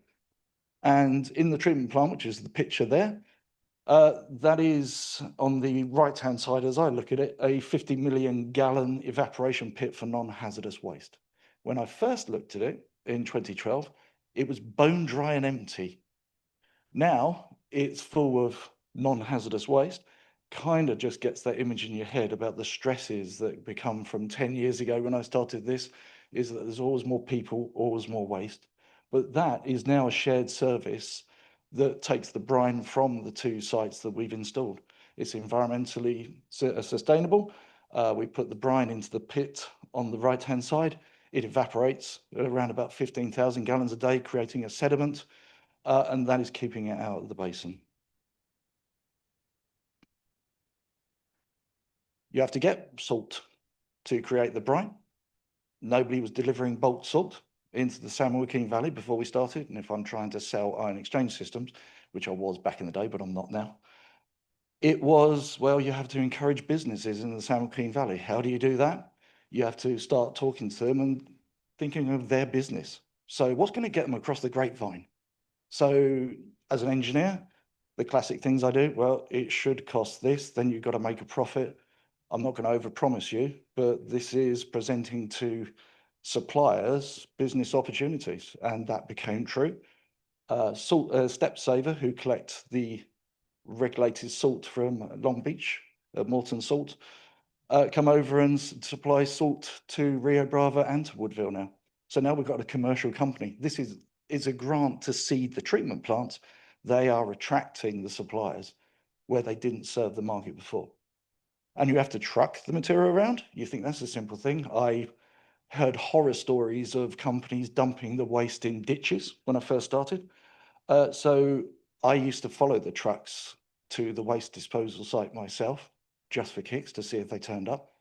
And in the treatment plant, which is the picture there, that is on the right-hand side, as I look at it, a 50 million gallon evaporation pit for non-hazardous waste. When I first looked at it in 2012, it was bone dry and empty. Now it's full of non-hazardous waste. Kind of just gets that image in your head about the stresses that become from 10 years ago when I started this, is that there's always more people, always more waste. But that is now a shared service that takes the brine from the 2 sites that we've installed. It's environmentally sustainable. We put the brine into the pit on the right-hand side. It evaporates at around about 15,000 gallons a day, creating a sediment, and that is keeping it out of the basin. You have to get salt to create the brine. Nobody was delivering bulk salt into the San Joaquin Valley before we started. And if I'm trying to sell ion exchange systems, which I was back in the day, but I'm not now, it was, well, you have to encourage businesses in the San Joaquin Valley. How do you do that? You have to start talking to them and thinking of their business. So what's going to get them across the grapevine? So as an engineer, the classic things I do, well, it should cost this, then you've got to make a profit. I'm not going to overpromise you, but this is presenting to suppliers business opportunities, and that became true. Step Saver, who collect the regulated salt from Long Beach, Morton Salt, come over and supply salt to Rio Bravo and to Woodville now. So now we've got a commercial company. This is a grant to seed the treatment plants. They are attracting the suppliers where they didn't serve the market before. And you have to truck the material around. You think that's a simple thing. I heard horror stories of companies dumping the waste in ditches when I first started. So I used to follow the trucks to the waste disposal site myself, just for kicks, to see if they turned up.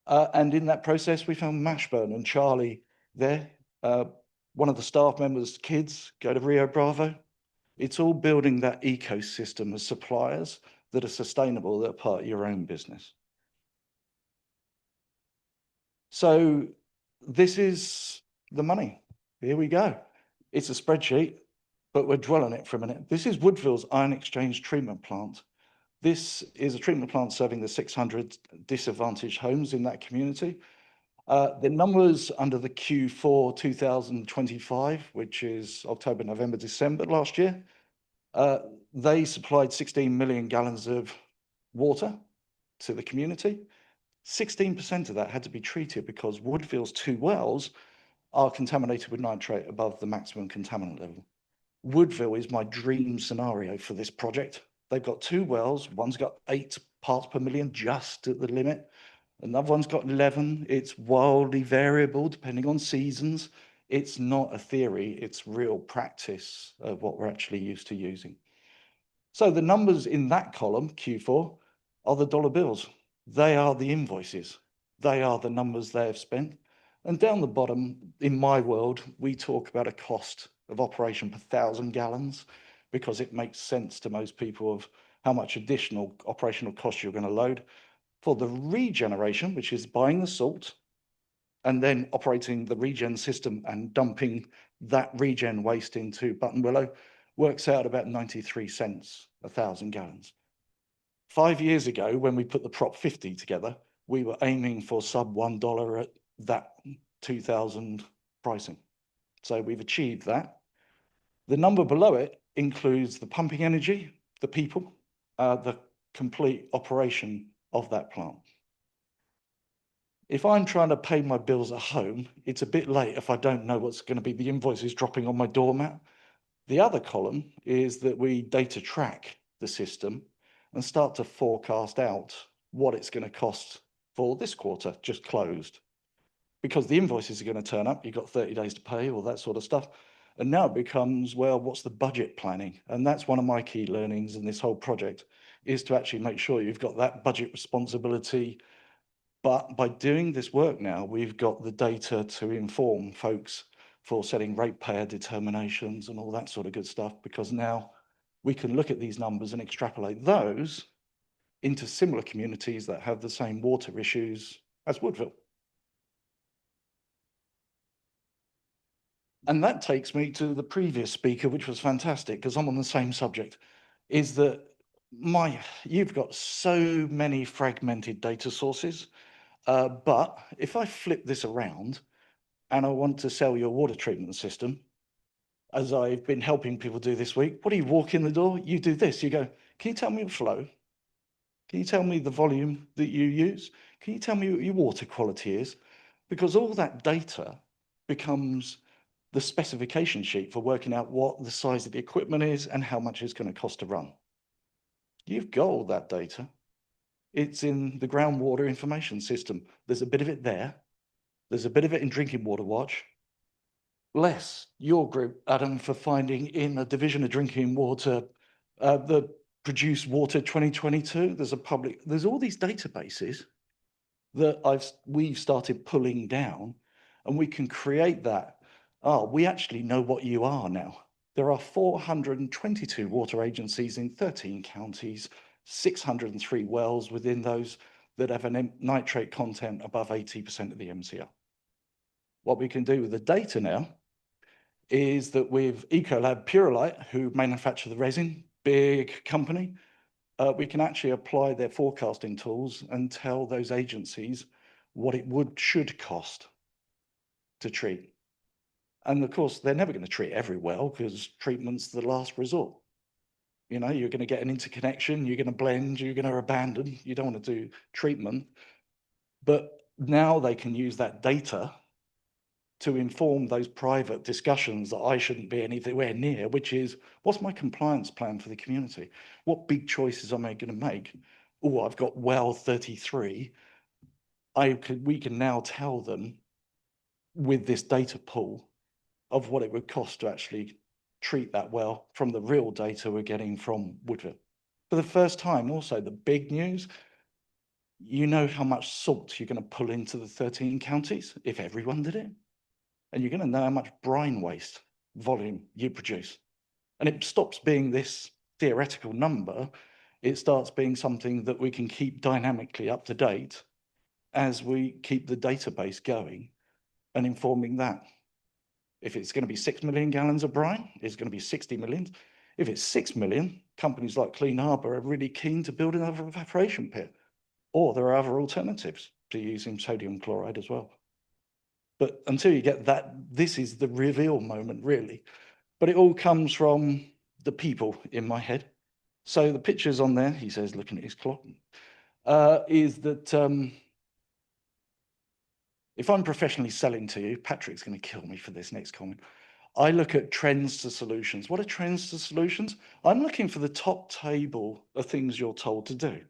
And in that process, we found Mashburn and Charlie there. One of the staff members' kids go to Rio Bravo. It's all building that ecosystem of suppliers that are sustainable, that are part of your own business. So this is the money. Here we go. It's a spreadsheet, but we'll dwell on it for a minute. This is Woodville's Ion Exchange treatment plant. This is a treatment plant serving the 600 disadvantaged homes in that community. The numbers under the Q4 2025, which is October, November, December last year, they supplied 16 million gallons of water to the community. 16% of that had to be treated because Woodville's 2 wells are contaminated with nitrate above the maximum contaminant level. Woodville is my dream scenario for this project. They've got 2 wells. One's got 8 parts per million, just at the limit. Another one's got 11. It's wildly variable depending on seasons. It's not a theory, it's real practice of what we're actually used to using. So the numbers in that column, Q4, are the dollar bills. They are the invoices. They are the numbers they have spent. And down the bottom, in my world, we talk about a cost of operation per 1,000 gallons because it makes sense to most people of how much additional operational cost you're going to load. For the regeneration, which is buying the salt and then operating the regen system and dumping that regen waste into Button Willow, works out about 93 cents a 1,000 gallons. 5 years ago, when we put the Prop 50 together, we were aiming for sub $1 at that 2,000 pricing. So we've achieved that. The number below it includes the pumping energy, the people, the complete operation of that plant. If I'm trying to pay my bills at home, it's a bit late if I don't know what's going to be the invoices dropping on my doormat. The other column is that we data track the system and start to forecast out what it's going to cost for this quarter, just closed. Because the invoices are going to turn up, you've got 30 days to pay, all that sort of stuff. And now it becomes, well, what's the budget planning? And that's one of my key learnings in this whole project, is to actually make sure you've got that budget responsibility. But by doing this work now, we've got the data to inform folks for setting ratepayer determinations and all that sort of good stuff, because now we can look at these numbers and extrapolate those into similar communities that have the same water issues as Woodville. And that takes me to the previous speaker, which was fantastic, because I'm on the same subject, is that you've got so many fragmented data sources. But if I flip this around and I want to sell your water treatment system, as I've been helping people do this week, what do you walk in the door? You do this. You go, can you tell me the flow? Can you tell me the volume that you use? Can you tell me what your water quality is? Because all that data becomes the specification sheet for working out what the size of the equipment is and how much it's going to cost to run. You've got all that data. It's in the groundwater information system. There's a bit of it there. There's a bit of it in Drinking Water Watch. Bless your group, Adam, for finding in a division of drinking water, the Produce Water 2022. There's all these databases that we've started pulling down, and we can create that. Oh, we actually know what you are now. There are 422 water agencies in 13 counties, 603 wells within those that have a nitrate content above 80% of the MCL. What we can do with the data now is that with Ecolab Purolite, who manufacture the resin, big company, we can actually apply their forecasting tools and tell those agencies what it should cost to treat. And of course, they're never going to treat every well because treatment's the last resort. You know, you're going to get an interconnection, you're going to blend, you're going to abandon. You don't want to do treatment. But now they can use that data to inform those private discussions that I shouldn't be anywhere near, which is, what's my compliance plan for the community? What big choices am I going to make? Oh, I've got well 33. We can now tell them with this data pool of what it would cost to actually treat that well from the real data we're getting from Woodville. For the first time, also, the big news, you know how much salt you're going to pull into the 13 counties if everyone did it. And you're going to know how much brine waste volume you produce. And it stops being this theoretical number. It starts being something that we can keep dynamically up to date as we keep the database going and informing that. If it's going to be 6 million gallons of brine, it's going to be 60 million. If it's 6 million, companies like Clean Harbour are really keen to build another evaporation pit. Or there are other alternatives to using sodium chloride as well. But until you get that, this is the reveal moment, really. But it all comes from the people in my head. So the pictures on there, he says, looking at his clock, is that if I'm professionally selling to you, Patrick's going to kill me for this next comment. I look at trends to solutions. What are trends to solutions? I'm looking for the top table of things you're told to do.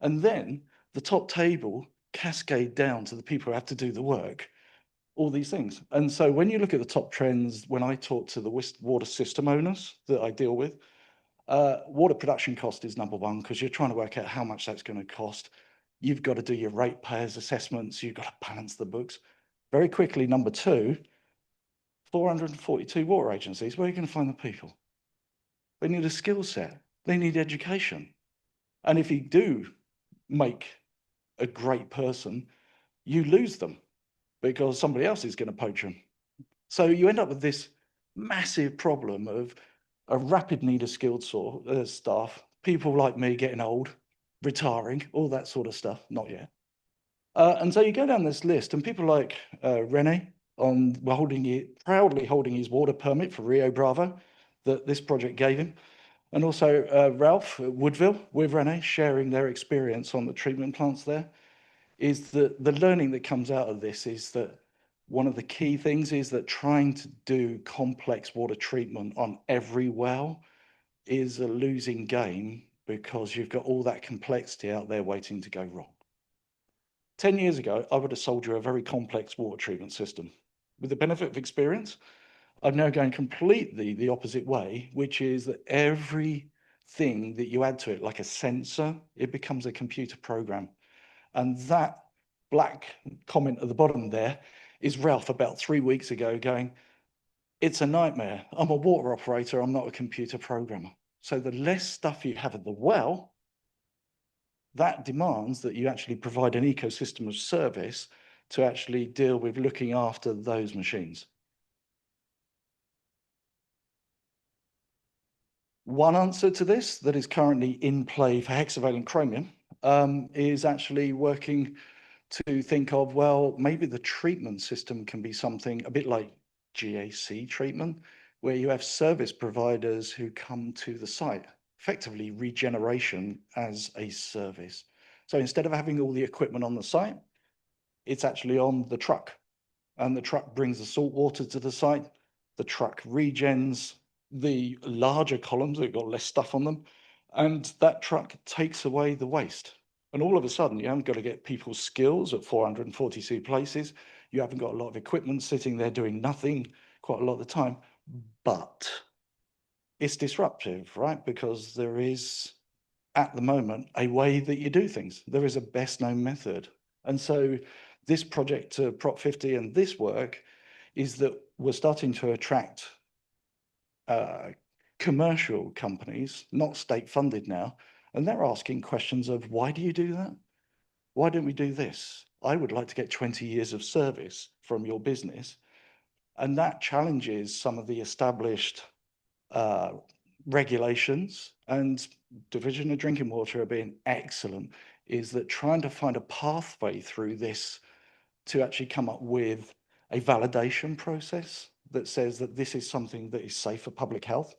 And then the top table cascade down to the people who have to do the work, all these things. And so when you look at the top trends, when I talk to the water system owners that I deal with, water production cost is number one, because you're trying to work out how much that's going to cost. You've got to do your ratepayers assessments. You've got to balance the books. Very quickly, number two, 442 water agencies. Where are you going to find the people? They need a skill set. They need education. And if you do make a great person, you lose them because somebody else is going to poach them. So you end up with this massive problem of a rapid need of skilled staff, people like me getting old, retiring, all that sort of stuff, not yet. And so you go down this list and people like Rene proudly holding his water permit for Rio Bravo that this project gave him. And also Ralph at Woodville with Rene sharing their experience on the treatment plants there, is that the learning that comes out of this is that one of the key things is that trying to do complex water treatment on every well is a losing game because you've got all that complexity out there waiting to go wrong. 10 years ago, I would have sold you a very complex water treatment system. With the benefit of experience, I'm now going completely the opposite way, which is that everything that you add to it, like a sensor, it becomes a computer program. And that black comment at the bottom there is Ralph about 3 weeks ago going, it's a nightmare. I'm a water operator. I'm not a computer programmer. So the less stuff you have at the well, that demands that you actually provide an ecosystem of service to actually deal with looking after those machines. One answer to this that is currently in play for hexavalent chromium is actually working to think of, well, maybe the treatment system can be something a bit like GAC treatment, where you have service providers who come to the site, effectively regeneration as a service. So instead of having all the equipment on the site, it's actually on the truck, and the truck brings the salt water to the site. The truck regens the larger columns that have got less stuff on them, and that truck takes away the waste. And all of a sudden, you haven't got to get people's skills at 442 places. You haven't got a lot of equipment sitting there doing nothing quite a lot of the time. But it's disruptive, right? Because there is, at the moment, a way that you do things. There is a best known method. And so this project, Prop 50 and this work, is that we're starting to attract commercial companies, not state funded now, and they're asking questions of, why do you do that? Why don't we do this? I would like to get 20 years of service from your business. And that challenges some of the established regulations, and Division of Drinking Water are being excellent, is that trying to find a pathway through this to actually come up with a validation process that says that this is something that is safe for public health,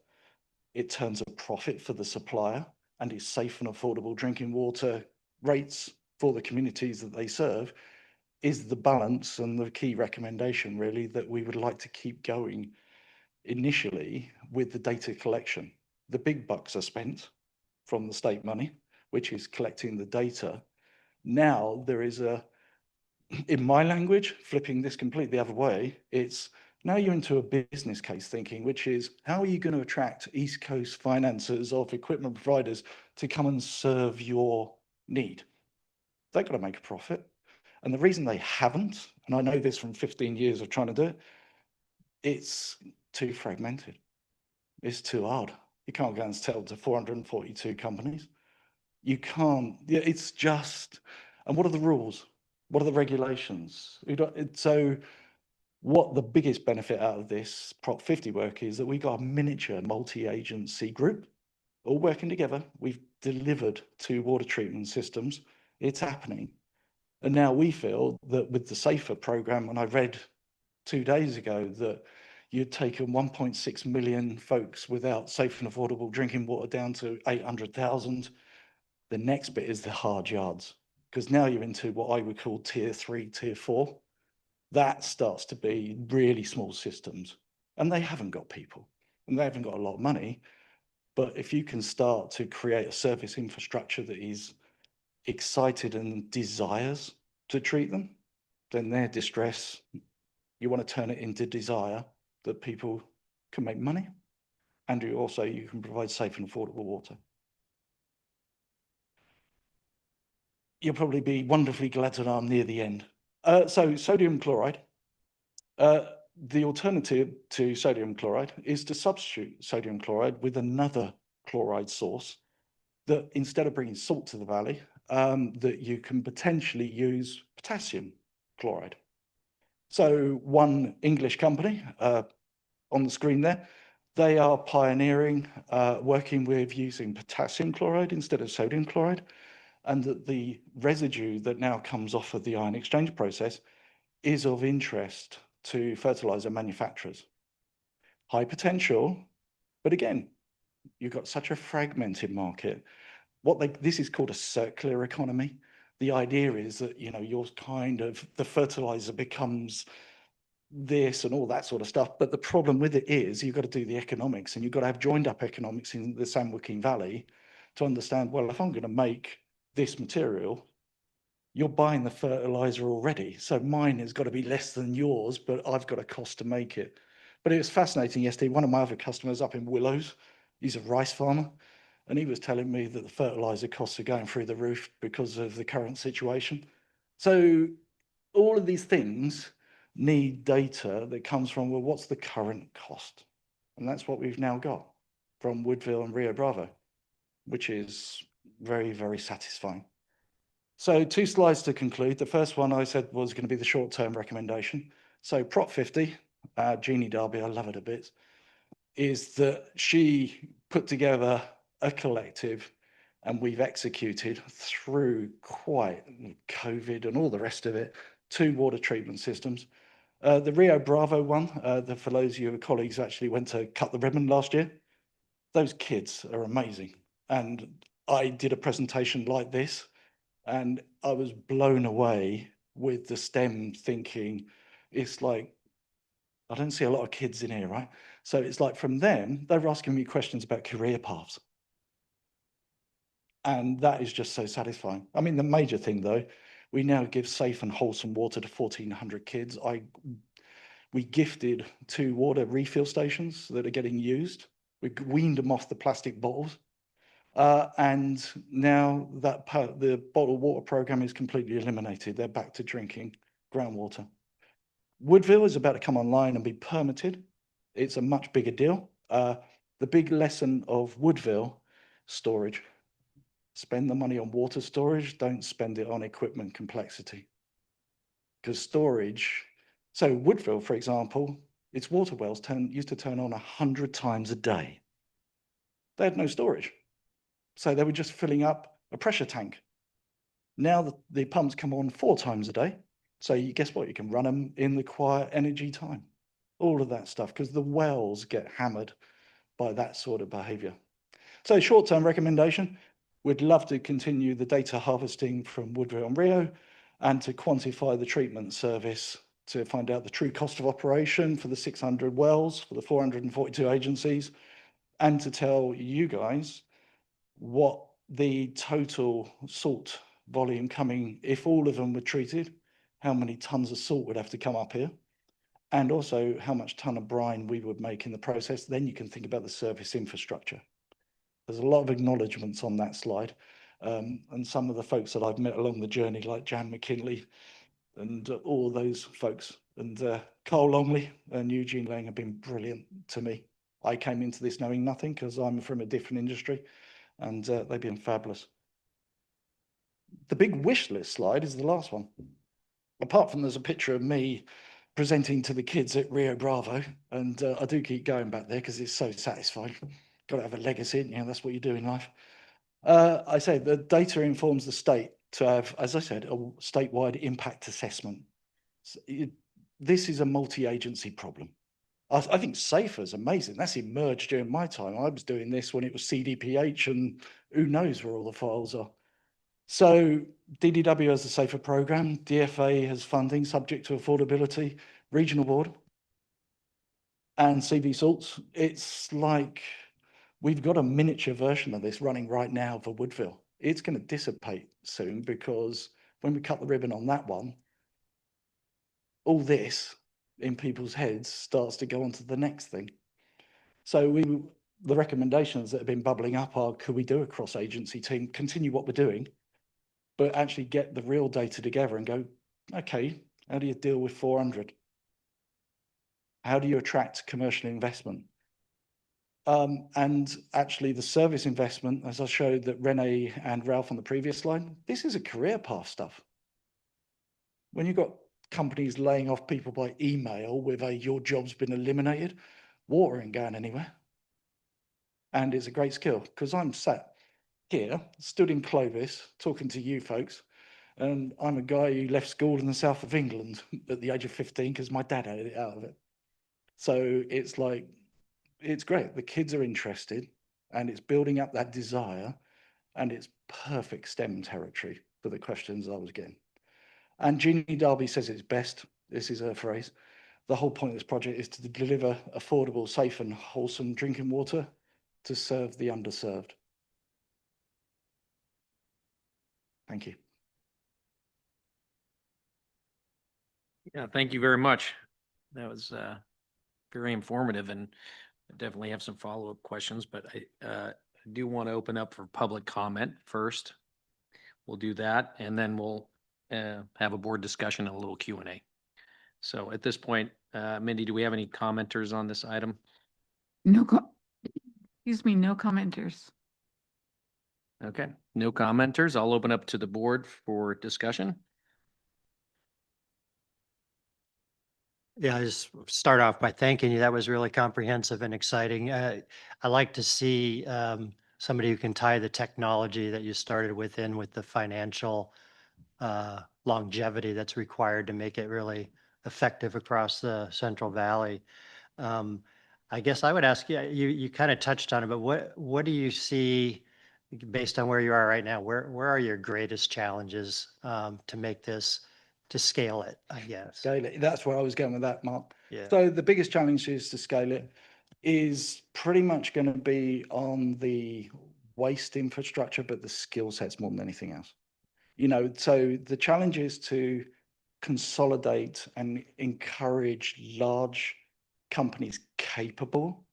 it turns a profit for the supplier, and is safe and affordable drinking water rates for the communities that they serve, is the balance and the key recommendation really that we would like to keep going initially with the data collection. The big bucks are spent from the state money, which is collecting the data. Now there is a, in my language, flipping this completely the other way, it's now you're into a business case thinking, which is how are you going to attract East Coast financiers of equipment providers to come and serve your need? They've got to make a profit. And the reason they haven't, and I know this from 15 years of trying to do it, it's too fragmented. It's too hard. You can't go and sell to 442 companies. You can't, yeah, it's just, and what are the rules? What are the regulations? So what the biggest benefit out of this Prop 50 work is that we got a miniature multi-agency group all working together. We've delivered 2 water treatment systems. It's happening. And now we feel that with the SAFER program, and I read 2 days ago that you'd taken 1.6 million folks without safe and affordable drinking water down to 800,000. The next bit is the hard yards, because now you're into what I would call tier 3, tier 4. That starts to be really small systems, and they haven't got people and they haven't got a lot of money. But if you can start to create a service infrastructure that is excited and desires to treat them, then their distress, you want to turn it into desire that people can make money, and you can provide safe and affordable water. You'll probably be wonderfully glad to know I'm near the end. So sodium chloride. The alternative to sodium chloride is to substitute sodium chloride with another chloride source that, instead of bringing salt to the valley, that you can potentially use potassium chloride. So one English company on the screen there, they are pioneering working with using potassium chloride instead of sodium chloride, and that the residue that now comes off of the ion exchange process is of interest to fertilizer manufacturers. High potential, but again, you've got such a fragmented market. This is called a circular economy. The idea is that, you know, the fertilizer becomes this and all that sort of stuff. But the problem with it is you've got to do the economics, and you've got to have joined up economics in the San Joaquin Valley to understand, well, if I'm going to make this material, you're buying the fertilizer already. So mine has got to be less than yours, but I've got a cost to make it. But it was fascinating yesterday. One of my other customers up in Willows, he's a rice farmer, and he was telling me that the fertilizer costs are going through the roof because of the current situation. So all of these things need data that comes from, well, what's the current cost? And that's what we've now got from Woodville and Rio Bravo, which is very, very satisfying. So 2 slides to conclude. The first one I said was going to be the short-term recommendation. So Prop 50, Jeannie Darby, I love it a bit, is that she put together a collective, and we've executed through quite COVID and all the rest of it, 2 water treatment systems. The Rio Bravo one, for those of you colleagues who actually went to cut the ribbon last year, those kids are amazing. And I did a presentation like this, and I was blown away with the STEM thinking. It's like, I don't see a lot of kids in here, right? So it's like from them, they were asking me questions about career paths. And that is just so satisfying. I mean, the major thing though, we now give safe and wholesome water to 1,400 kids. We gifted 2 water refill stations that are getting used. We weaned them off the plastic bottles. And now the bottled water program is completely eliminated. They're back to drinking groundwater. Woodville is about to come online and be permitted. It's a much bigger deal. The big lesson of Woodville: storage. Spend the money on water storage, don't spend it on equipment complexity. Because storage, so Woodville, for example, its water wells used to turn on 100 times a day. They had no storage. So they were just filling up a pressure tank. Now the pumps come on 4 times a day. So you guess what? You can run them in the quiet energy time. All of that stuff, because the wells get hammered by that sort of behavior. So short-term recommendation, we'd love to continue the data harvesting from Woodville and Rio and to quantify the treatment service to find out the true cost of operation for the 600 wells, for the 442 agencies, and to tell you guys what the total salt volume coming, if all of them were treated, how many tons of salt would have to come up here, and also how much ton of brine we would make in the process. Then you can think about the service infrastructure. There's a lot of acknowledgements on that slide. And some of the folks that I've met along the journey, like Jan McKinley and all those folks, and Carl Longley and Eugene Lang have been brilliant to me. I came into this knowing nothing because I'm from a different industry, and they've been fabulous. The big wish list slide is the last one. Apart from there's a picture of me presenting to the kids at Rio Bravo, and I do keep going back there because it's so satisfying. Got to have a legacy, you know, that's what you do in life. I say the data informs the state to have, as I said, a statewide impact assessment. So this is a multi-agency problem. I think SAFER is amazing. That's emerged during my time. I was doing this when it was CDPH, and who knows where all the files are. So DDW has a SAFER program. DFA has funding subject to affordability, regional board, and CV salts. It's like we've got a miniature version of this running right now for Woodville. It's going to dissipate soon because when we cut the ribbon on that one, all this in people's heads starts to go on to the next thing. So the recommendations that have been bubbling up are, could we do a cross-agency team, continue what we're doing, but actually get the real data together and go, okay, how do you deal with 400? How do you attract commercial investment? And actually the service investment, as I showed that Renee and Ralph on the previous slide, this is a career path stuff. When you've got companies laying off people by email with a your job's been eliminated, water ain't going anywhere. And it's a great skill because I'm sat here, stood in Clovis, talking to you folks, and I'm a guy who left school in the south of England at the age of 15 because my dad had it out of it. So it's like, it's great. The kids are interested and it's building up that desire, and it's perfect STEM territory for the questions I was getting. And Jeannie Darby says it's best. This is her phrase. The whole point of this project is to deliver affordable, safe and wholesome drinking water to serve the underserved. Thank you. Yeah, thank you very much. That was very informative, and I definitely have some follow-up questions, but I do want to open up for public comment first. We'll do that, and then we'll have a board discussion and a little Q&A. So at this point, Mindy, do we have any commenters on this item? No commenters. Okay, no commenters. I'll open up to the board for discussion. Yeah, I just start off by thanking you. That was really comprehensive and exciting. I like to see somebody who can tie the technology that you started with the financial longevity that's required to make it really effective across the Central Valley. I guess I would ask you, you kind of touched on it, but what do you see based on where you are right now? Where are your greatest challenges to make this, to scale it, I guess? Scale it. That's where I was going with that, Mark. Yeah. So the biggest challenge is to scale it is pretty much going to be on the waste infrastructure, but the skill sets more than anything else. You know, so the challenge is to consolidate and encourage large companies capable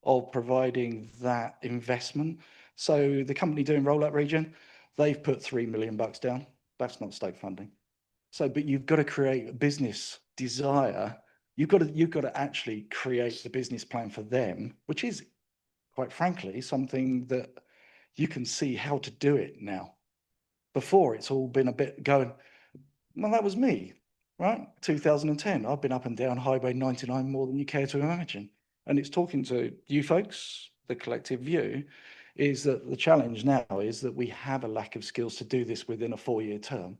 of providing that investment. So the company doing Rollout Region, they've put $3 million down. That's not state funding. So, but you've got to create a business desire. You've got to actually create the business plan for them, which is, quite frankly, something that you can see how to do it now. Before, it's all been a bit going, well, that was me, right? 2010, I've been up and down Highway 99 more than you care to imagine. And it's talking to you folks, the collective view, is that the challenge now is that we have a lack of skills to do this within a 4-year term.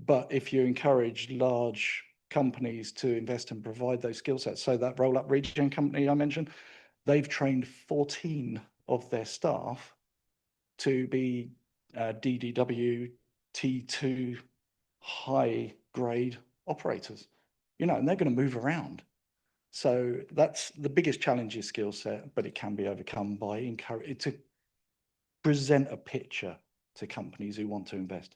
But if you encourage large companies to invest and provide those skill sets, so that roll-up regen company I mentioned, they've trained 14 of their staff to be DDW T2 high grade operators, and they're going to move around. So that's the biggest challenge is skill set, but it can be overcome by encourage to present a picture to companies who want to invest.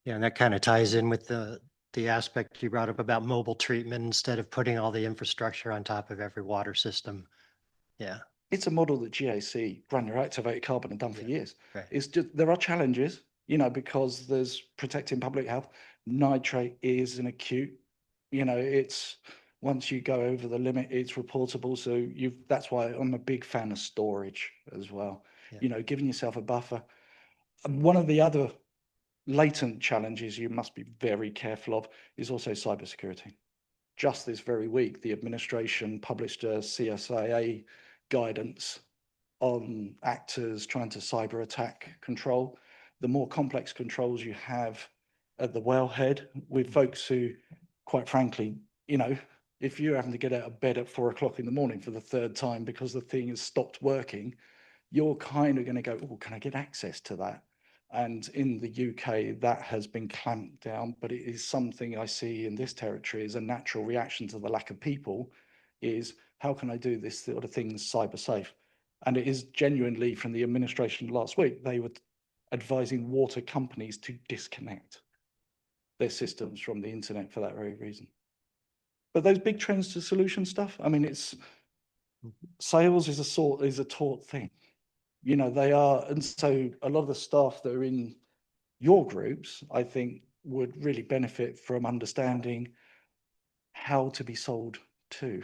Yeah, and that kind of ties in with the aspect you brought up about mobile treatment instead of putting all the infrastructure on top of every water system. Yeah. It's a model that GAC, granular activated carbon, have done for years. Right. It's just, there are challenges, because there's protecting public health. Nitrate is an acute, it's once you go over the limit, it's reportable. So that's why I'm a big fan of storage as well. Yeah. Giving yourself a buffer. One of the other latent challenges you must be very careful of is also cybersecurity. Just this very week, the administration published a CSIA guidance on actors trying to cyber attack control. The more complex controls you have at the wellhead with folks who, quite frankly, if you're having to get out of bed at 4 o'clock in the morning for the 3rd time because the thing has stopped working, you're kind of going to go, oh, can I get access to that? And in the UK, that has been clamped down, but it is something I see in this territory as a natural reaction to the lack of people is how can I do this sort of things cyber safe? And it is genuinely from the administration last week, they were advising water companies to disconnect their systems from the internet for that very reason. But those big trends to solution stuff, I mean, it's sales is a taught thing. They are, and so a lot of the staff that are in your groups, I think, would really benefit from understanding how to be sold to.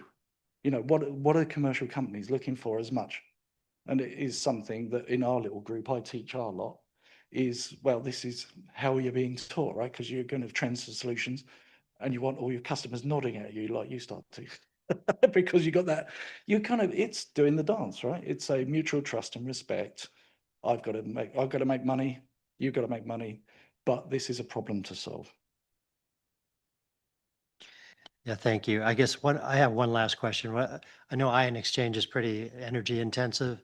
What are commercial companies looking for as much? And it is something that in our little group, I teach our lot, is, well, this is how you're being taught, right? Because you're going to trends to solutions and you want all your customers nodding at you like you start to. Because you got that, it's doing the dance, right? It's a mutual trust and respect. I've got to make money, you've got to make money, but this is a problem to solve. Yeah, thank you. I guess I have one last question. I know ion exchange is pretty energy intensive.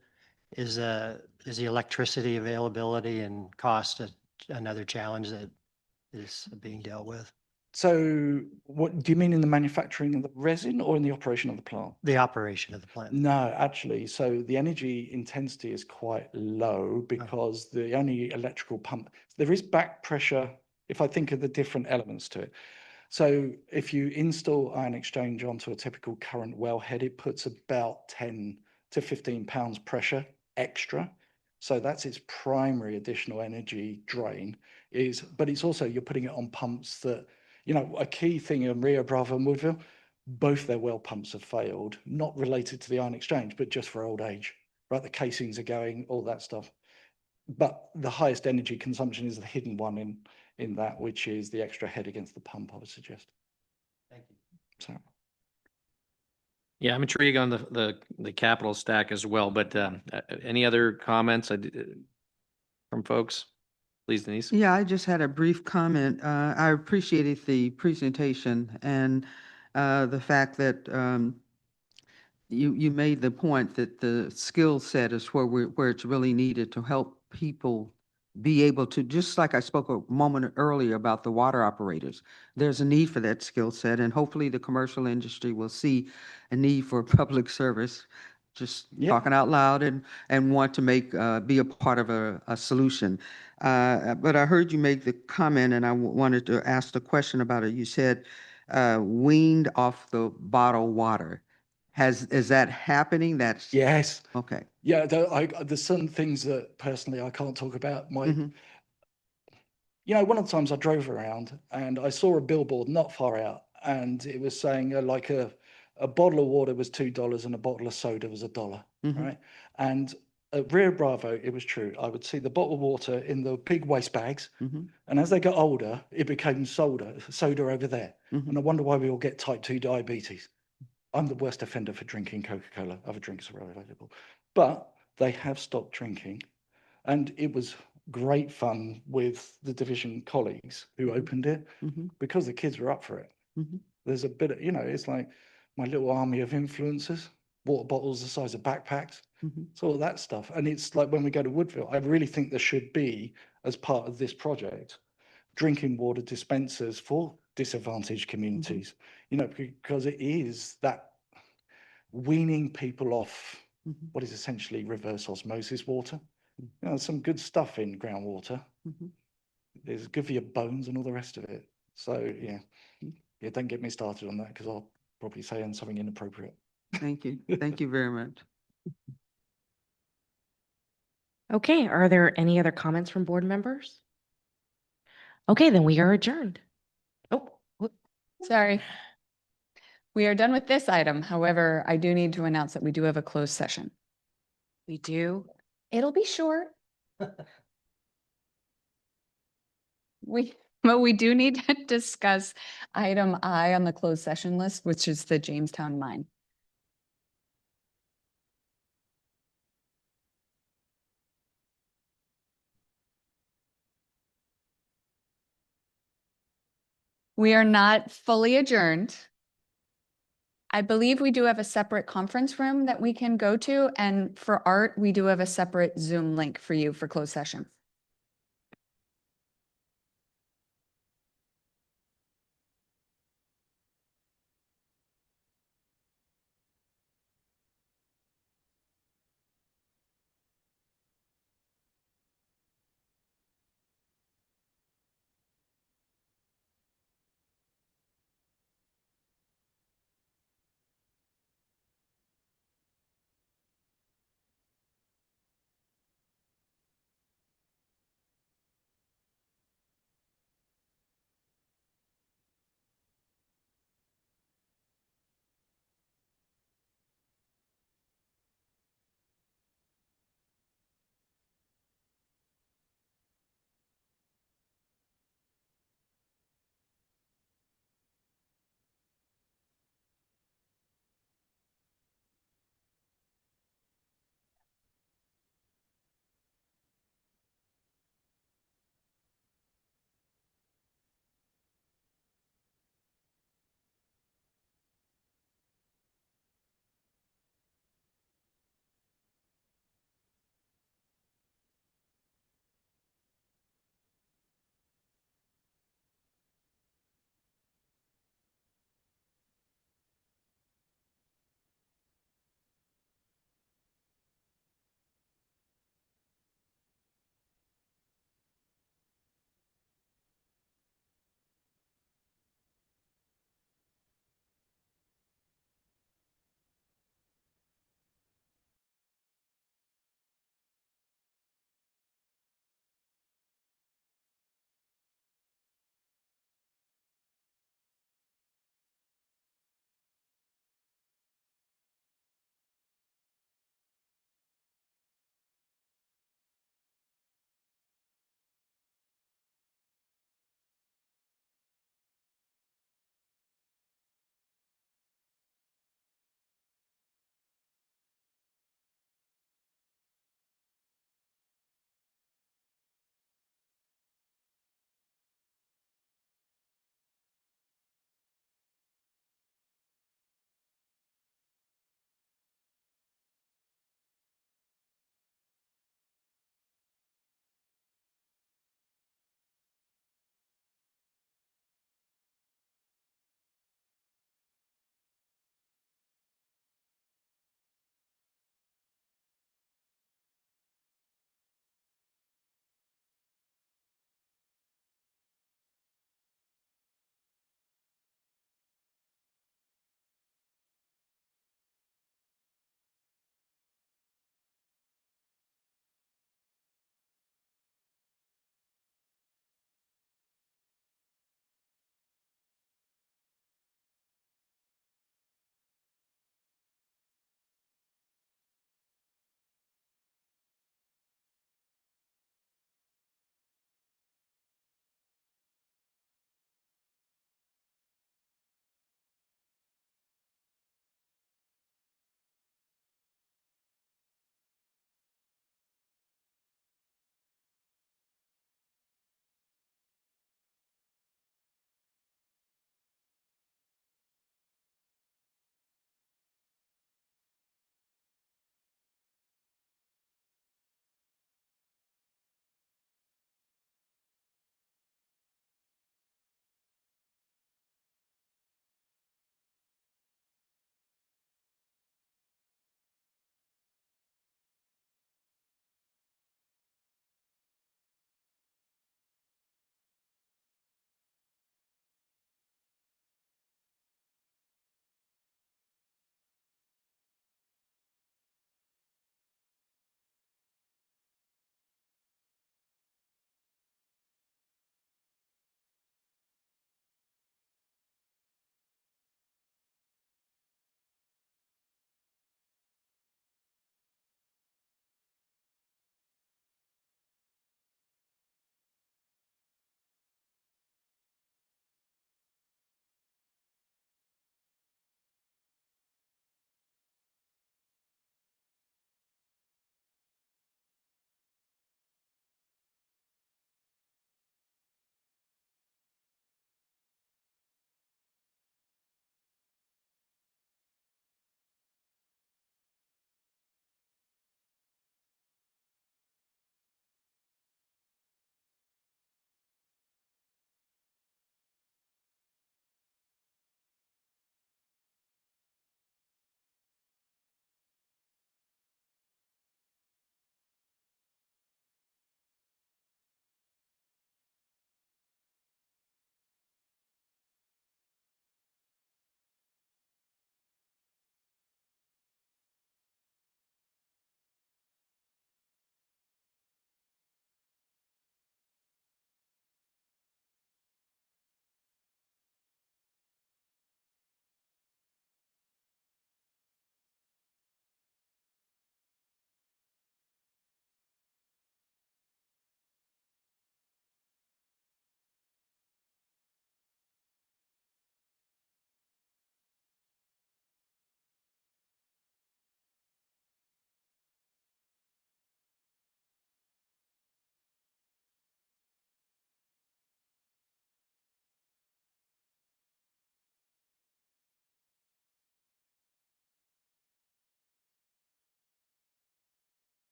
Is the electricity availability and cost another challenge that is being dealt with? So what do you mean in the manufacturing of the resin or in the operation of the plant? The operation of the plant. No, actually, so the energy intensity is quite low because the only electrical pump, there is back pressure if I think of the different elements to it. So if you install ion exchange onto a typical current wellhead, it puts about 10 to 15 pounds pressure extra. So that's its primary additional energy drain but it's also, you're putting it on pumps that, a key thing in Rio Bravo and Woodville, both their well pumps have failed, not related to the ion exchange, but just for old age, right? The casings are going, all that stuff. But the highest energy consumption is the hidden one in that, which is the extra head against the pump, I would suggest. Thank you. So. Yeah, I'm intrigued on the capital stack as well, but any other comments from folks? Please, Denise. Yeah, I just had a brief comment. I appreciated the presentation and the fact that you made the point that the skill set is where it's really needed to help people be able to, just like I spoke a moment earlier about the water operators, there's a need for that skill set, and hopefully the commercial industry will see a need for public service, just talking out loud, and want to be a part of a solution. But I heard you make the comment, and I wanted to ask the question about it. You said weaned off the bottled water. Is that happening? Yes. Okay. Yeah, there's certain things that personally I can't talk about. One of the times I drove around and I saw a billboard not far out, and it was saying like a bottle of water was $2 and a bottle of soda was $1, right? And at Rio Bravo, it was true. I would see the bottle of water in the big waste bags, and as they got older, it became soda over there. And I wonder why we all get type 2 diabetes. I'm the worst offender for drinking Coca-Cola. Other drinks are available. But they have stopped drinking. And it was great fun with the division colleagues who opened it because the kids were up for it. There's a bit of, it's like my little army of influencers, water bottles the size of backpacks. So all that stuff. And it's like when we go to Woodville, I really think there should be, as part of this project, drinking water dispensers for disadvantaged communities, because it is that weaning people off what is essentially reverse osmosis water. Some good stuff in groundwater. It's good for your bones and all the rest of it. So yeah, don't get me started on that because I'll probably say something inappropriate. Thank you. Thank you very much. Okay, are there any other comments from board members? Okay, then we are adjourned. Oh, whoop. Sorry. We are done with this item. However, I do need to announce that we do have a closed session. We do. It'll be short. But we do need to discuss item I on the closed session list, which is the Jamestown mine. We are not fully adjourned. I believe we do have a separate conference room that we can go to, and for Art, we do have a separate Zoom link for you for closed session.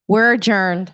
We're adjourned.